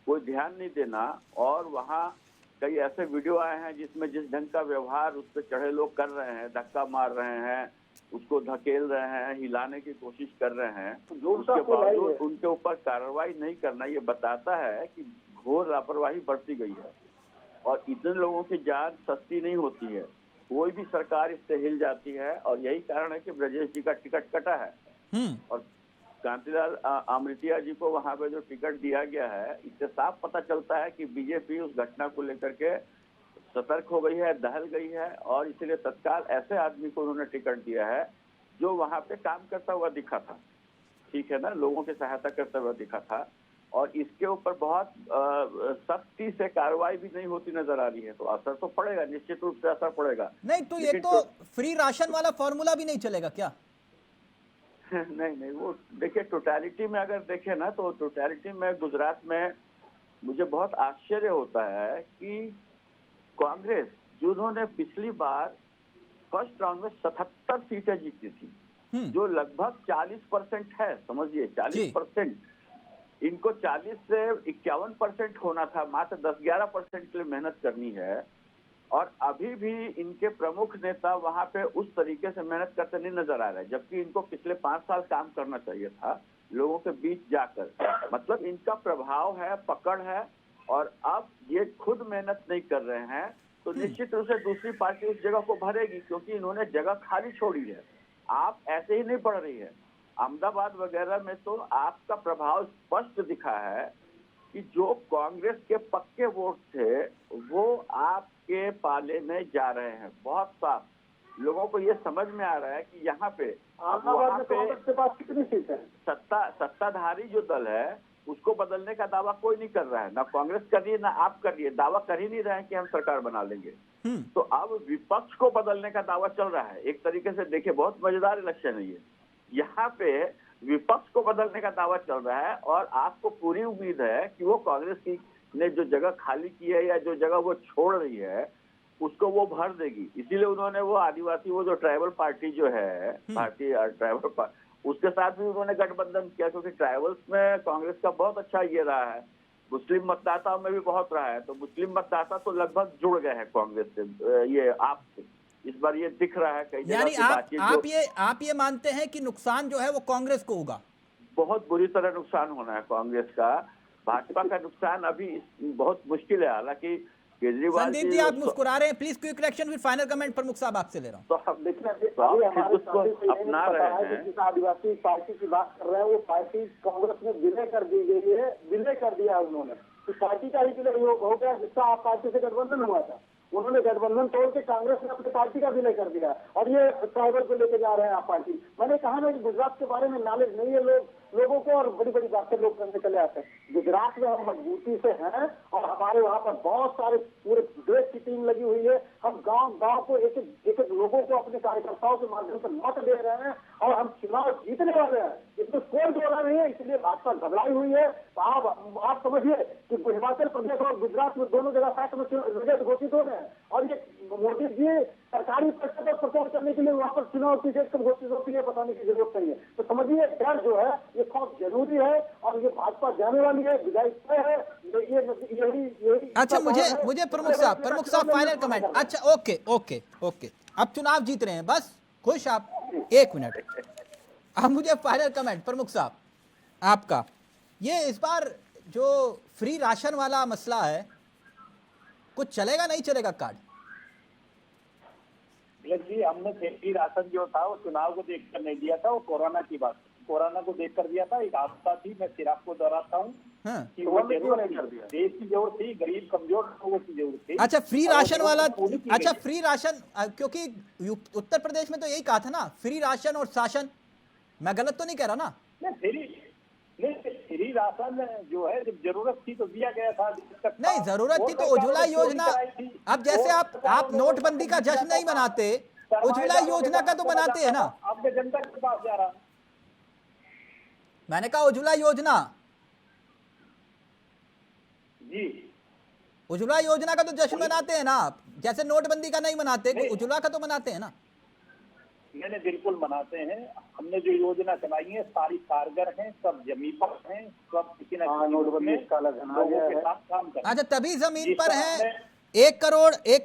कोई ध्यान नहीं देना। और वहाँ कई ऐसे वीडियो आए हैं जिसमें जिस ढंग का व्यवहार उस पर चढ़े लोग कर रहे हैं, धक्का मार रहे हैं, उसको धकेल रहे हैं, हिलाने की कोशिश कर रहे हैं, उसके बावजूद उनके ऊपर कार्रवाई नहीं करना, ये बताता है कि घोर लापरवाही बरती गई है। और इतने लोगों की जान सस्ती नहीं होती है, कोई भी सरकार इससे हिल जाती है। और यही कारण है कि ब्रजेश जी का टिकट कटा है और कांतिलाल अमृतिया जी को वहां पे जो टिकट दिया गया है, इससे साफ पता चलता है कि बीजेपी उस घटना को लेकर के सतर्क हो गई है, दहल गई है, और इसलिए तत्काल ऐसे आदमी को उन्होंने टिकट दिया है जो वहां पे काम करता हुआ दिखा था, ठीक है ना, लोगों की सहायता करता हुआ दिखा था। और इसके ऊपर बहुत सख्ती से कार्रवाई भी नहीं होती नजर आ रही है, तो असर तो पड़ेगा, निश्चित रूप से असर पड़ेगा। नहीं तो ये तो फ्री राशन वाला फॉर्मूला भी नहीं चलेगा क्या? नहीं, वो देखिए, टोटलिटी में अगर देखें ना, तो टोटलिटी में गुजरात में मुझे बहुत आश्चर्य होता है कि कांग्रेस, जिन्होंने पिछली बार फर्स्ट राउंड में 77 सीटें जीती थी, जो लगभग 40% है, समझिए 40%, इनको 40 से 51% होना था, मात्र 10-11% के लिए मेहनत करनी है। और अभी भी इनके प्रमुख नेता वहां पे उस तरीके से मेहनत करते नहीं नजर आ रहे, जबकि इनको पिछले 5 साल काम करना चाहिए था लोगों के बीच जाकर। मतलब इनका प्रभाव है, पकड़ है, और अब ये खुद मेहनत नहीं कर रहे हैं, तो निश्चित रूप से दूसरी पार्टी उस जगह को भरेगी, क्योंकि इन्होंने जगह खाली छोड़ी है। आप ऐसे ही नहीं बढ़ रही है। अहमदाबाद वगैरह में तो आपका प्रभाव स्पष्ट दिखा है कि जो कांग्रेस के पक्के वोट थे वो आपके पाले में जा रहे हैं, बहुत साफ। लोगों को ये समझ में आ रहा है कि यहाँ पे कितनी सीट है, सत्ताधारी जो दल है उसको बदलने का दावा कोई नहीं कर रहा है, ना कांग्रेस कर रही है ना आप कर रही है, दावा कर ही नहीं रहे हैं कि हम सरकार बना लेंगे। तो अब विपक्ष को बदलने का दावा चल रहा है। एक तरीके से देखिए बहुत मजेदार इलेक्शन है ये। यहाँ पे विपक्ष को बदलने का दावा चल रहा है और आपको पूरी उम्मीद है कि वो कांग्रेस की ने जो जगह खाली की है या जो जगह वो छोड़ रही है उसको वो भर देगी। इसीलिए उन्होंने वो आदिवासी वो जो ट्राइबल पार्टी जो है भारतीय ट्राइबल पार्टी उसके साथ भी उन्होंने गठबंधन किया, क्योंकि ट्राइबल्स में कांग्रेस का बहुत अच्छा ये रहा है, मुस्लिम मतदाताओं में भी बहुत रहा है। तो मुस्लिम मतदाता तो लगभग जुड़ गए हैं कांग्रेस से, ये आपसे इस बार ये दिख रहा है कई जगह। यानी आप ये मानते हैं कि नुकसान जो है वो कांग्रेस को होगा? बहुत बुरी तरह नुकसान होना है कांग्रेस का। भाजपा का नुकसान अभी बहुत मुश्किल है। हालांकि केजरीवाल संदीप जी आप मुस्कुरा रहे हैं, प्लीज क्विक रिएक्शन फिर फाइनल कमेंट प्रमुख साहब आपसे ले रहा हूँ। तो हम अपना रहे हैं, जिस आदिवासी पार्टी की बात कर रहे हैं वो पार्टी कांग्रेस में विलय कर दी गई है, विलय कर दिया उन्होंने। तो पार्टी का ही विलय हो गया जिसका आप पार्टी से गठबंधन हुआ था। उन्होंने गठबंधन तोड़ के कांग्रेस ने अपनी पार्टी का विलय कर दिया और ये ट्राइबल को लेके जा रहे हैं आप पार्टी। मैंने कहा ना कि गुजरात के बारे में नॉलेज नहीं है लोगों को और बड़ी बड़ी बातें लोग करने चले आते हैं। गुजरात में हम मजबूती से हैं और हमारे वहाँ पर बहुत सारे पूरे देश की टीम लगी हुई है। हम गांव को एक एक लोगों को अपने कार्यकर्ताओं के माध्यम से मत दे रहे हैं और हम चुनाव जीतने वाले हैं, इसमें कोई जोड़ा नहीं है। इसलिए भाजपा घबराई हुई है। आप समझिए कि हिमाचल प्रदेश और गुजरात में दोनों जगह साथ में रिजल्ट घोषित हो रहे हैं और ये मोदी जी सरकारी पैसे पर प्रचार करने के लिए वहाँ पर चुनाव की डेट कब घोषित होती है बताने की जरूरत नहीं है। तो समझिए डर जो है ये बहुत जरूरी है और ये भाजपा जाने वाली है, विजय तय है। यही अच्छा मुझे प्रमुख साहब फाइनल कमेंट। अच्छा ओके अब चुनाव जीत रहे हैं, बस खुश आप? एक मिनट, अब मुझे फाइनल कमेंट प्रमुख साहब आपका। ये इस बार जो फ्री राशन वाला मसला है कुछ चलेगा नहीं चलेगा कार्ड? जी हमने फ्री राशन जो था वो चुनाव को देखकर नहीं दिया था, वो कोरोना की बात, कोरोना को देखकर दिया था। एक आपदा थी, मैं फिर आपको दोहराता हूँ कि वो जरूरत नहीं कर दिया। देश की जरूरत थी, गरीब कमजोर लोगों की जरूरत थी। अच्छा फ्री राशन वाला, अच्छा फ्री राशन, क्योंकि उत्तर प्रदेश में तो यही कहा था ना, फ्री राशन और शासन। मैं गलत तो नहीं कह रहा ना? फ्री राशन जो है जब जरूरत थी तो दिया गया था। नहीं जरूरत थी तो उज्ज्वला योजना, अब जैसे आप नोटबंदी का जश्न नहीं मनाते, उज्ज्वला योजना का तो बनाते हैं ना। आपके जनता के पास जा रहा, मैंने कहा उज्ज्वला योजना जी, उज्ज्वला योजना का तो जश्न मनाते हैं ना आप, जैसे नोटबंदी का नहीं मनाते, उज्ज्वला का तो मनाते हैं ना। मैंने बिल्कुल मनाते हैं। हमने जो योजना चलाई है सारी कारगर हैं, सब जमीन पर हैं, सब किसी न किसी नोटबंदी का लोगों के साथ काम कर। अच्छा तभी जमीन पर है। 1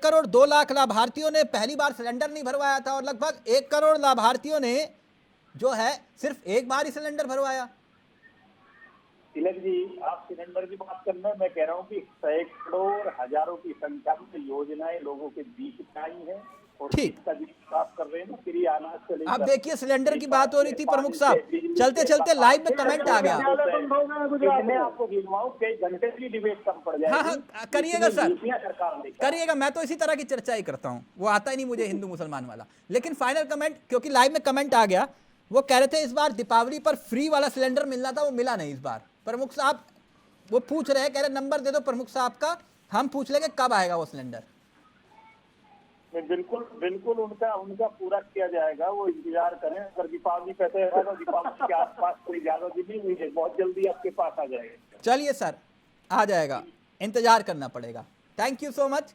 करोड़ 2 लाख लाभार्थियों ने पहली बार सिलेंडर नहीं भरवाया था और लगभग 1 करोड़ लाभार्थियों ने जो है सिर्फ एक बार ही सिलेंडर भरवाया। तिलक जी आप सिलेंडर की बात कर रहे हैं, मैं कह रहा हूँ कि सैकड़ों हजारों की संख्या में योजनाएं लोगों के बीच में आई है और इसका विकास कर रहे हैं ना। फ्री अनाज से लेकर, अब देखिए सिलेंडर की बात हो रही थी प्रमुख साहब, चलते चलते लाइव में कमेंट आ गया। मैं आपको गिनवाऊं कई घंटे की डिबेट कम पड़ जाएगी। हाँ करिएगा सर, सरकार ने करिएगा। मैं तो इसी तरह की चर्चा ही करता हूँ, वो आता ही नहीं मुझे हिंदू मुसलमान वाला। लेकिन फाइनल कमेंट, क्योंकि लाइव में कमेंट आ गया, वो कह रहे थे इस बार दीपावली पर फ्री वाला सिलेंडर मिलना था, वो मिला नहीं इस बार। प्रमुख साहब वो पूछ रहे हैं, कह रहे नंबर दे दो प्रमुख साहब का, हम पूछ लेंगे कब आएगा वो सिलेंडर। बिल्कुल उनका पूरा किया जाएगा, वो इंतजार करें। अगर दीपावली कहते हैं तो दीपावली के आसपास कोई ज्यादा दिन नहीं हुई है, बहुत जल्दी आपके पास आ जाएगा। चलिए सर आ जाएगा, इंतजार करना पड़ेगा। थैंक यू सो मच,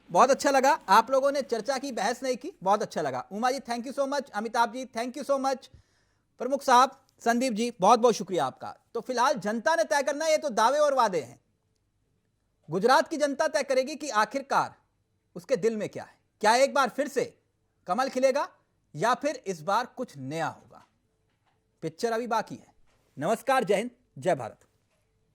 बहुत अच्छा लगा। आप लोगों ने चर्चा की, बहस नहीं की, बहुत अच्छा लगा। Uma ji thank you so much, Amitabh ji thank you so much, प्रमुख साहब संदीप जी बहुत बहुत शुक्रिया आपका। तो फिलहाल जनता ने तय करना है, ये तो दावे और वादे हैं। गुजरात की जनता तय करेगी कि आखिरकार उसके दिल में क्या है। क्या एक बार फिर से कमल खिलेगा या फिर इस बार कुछ नया होगा? पिक्चर अभी बाकी है। नमस्कार, जय हिंद, जय भारत।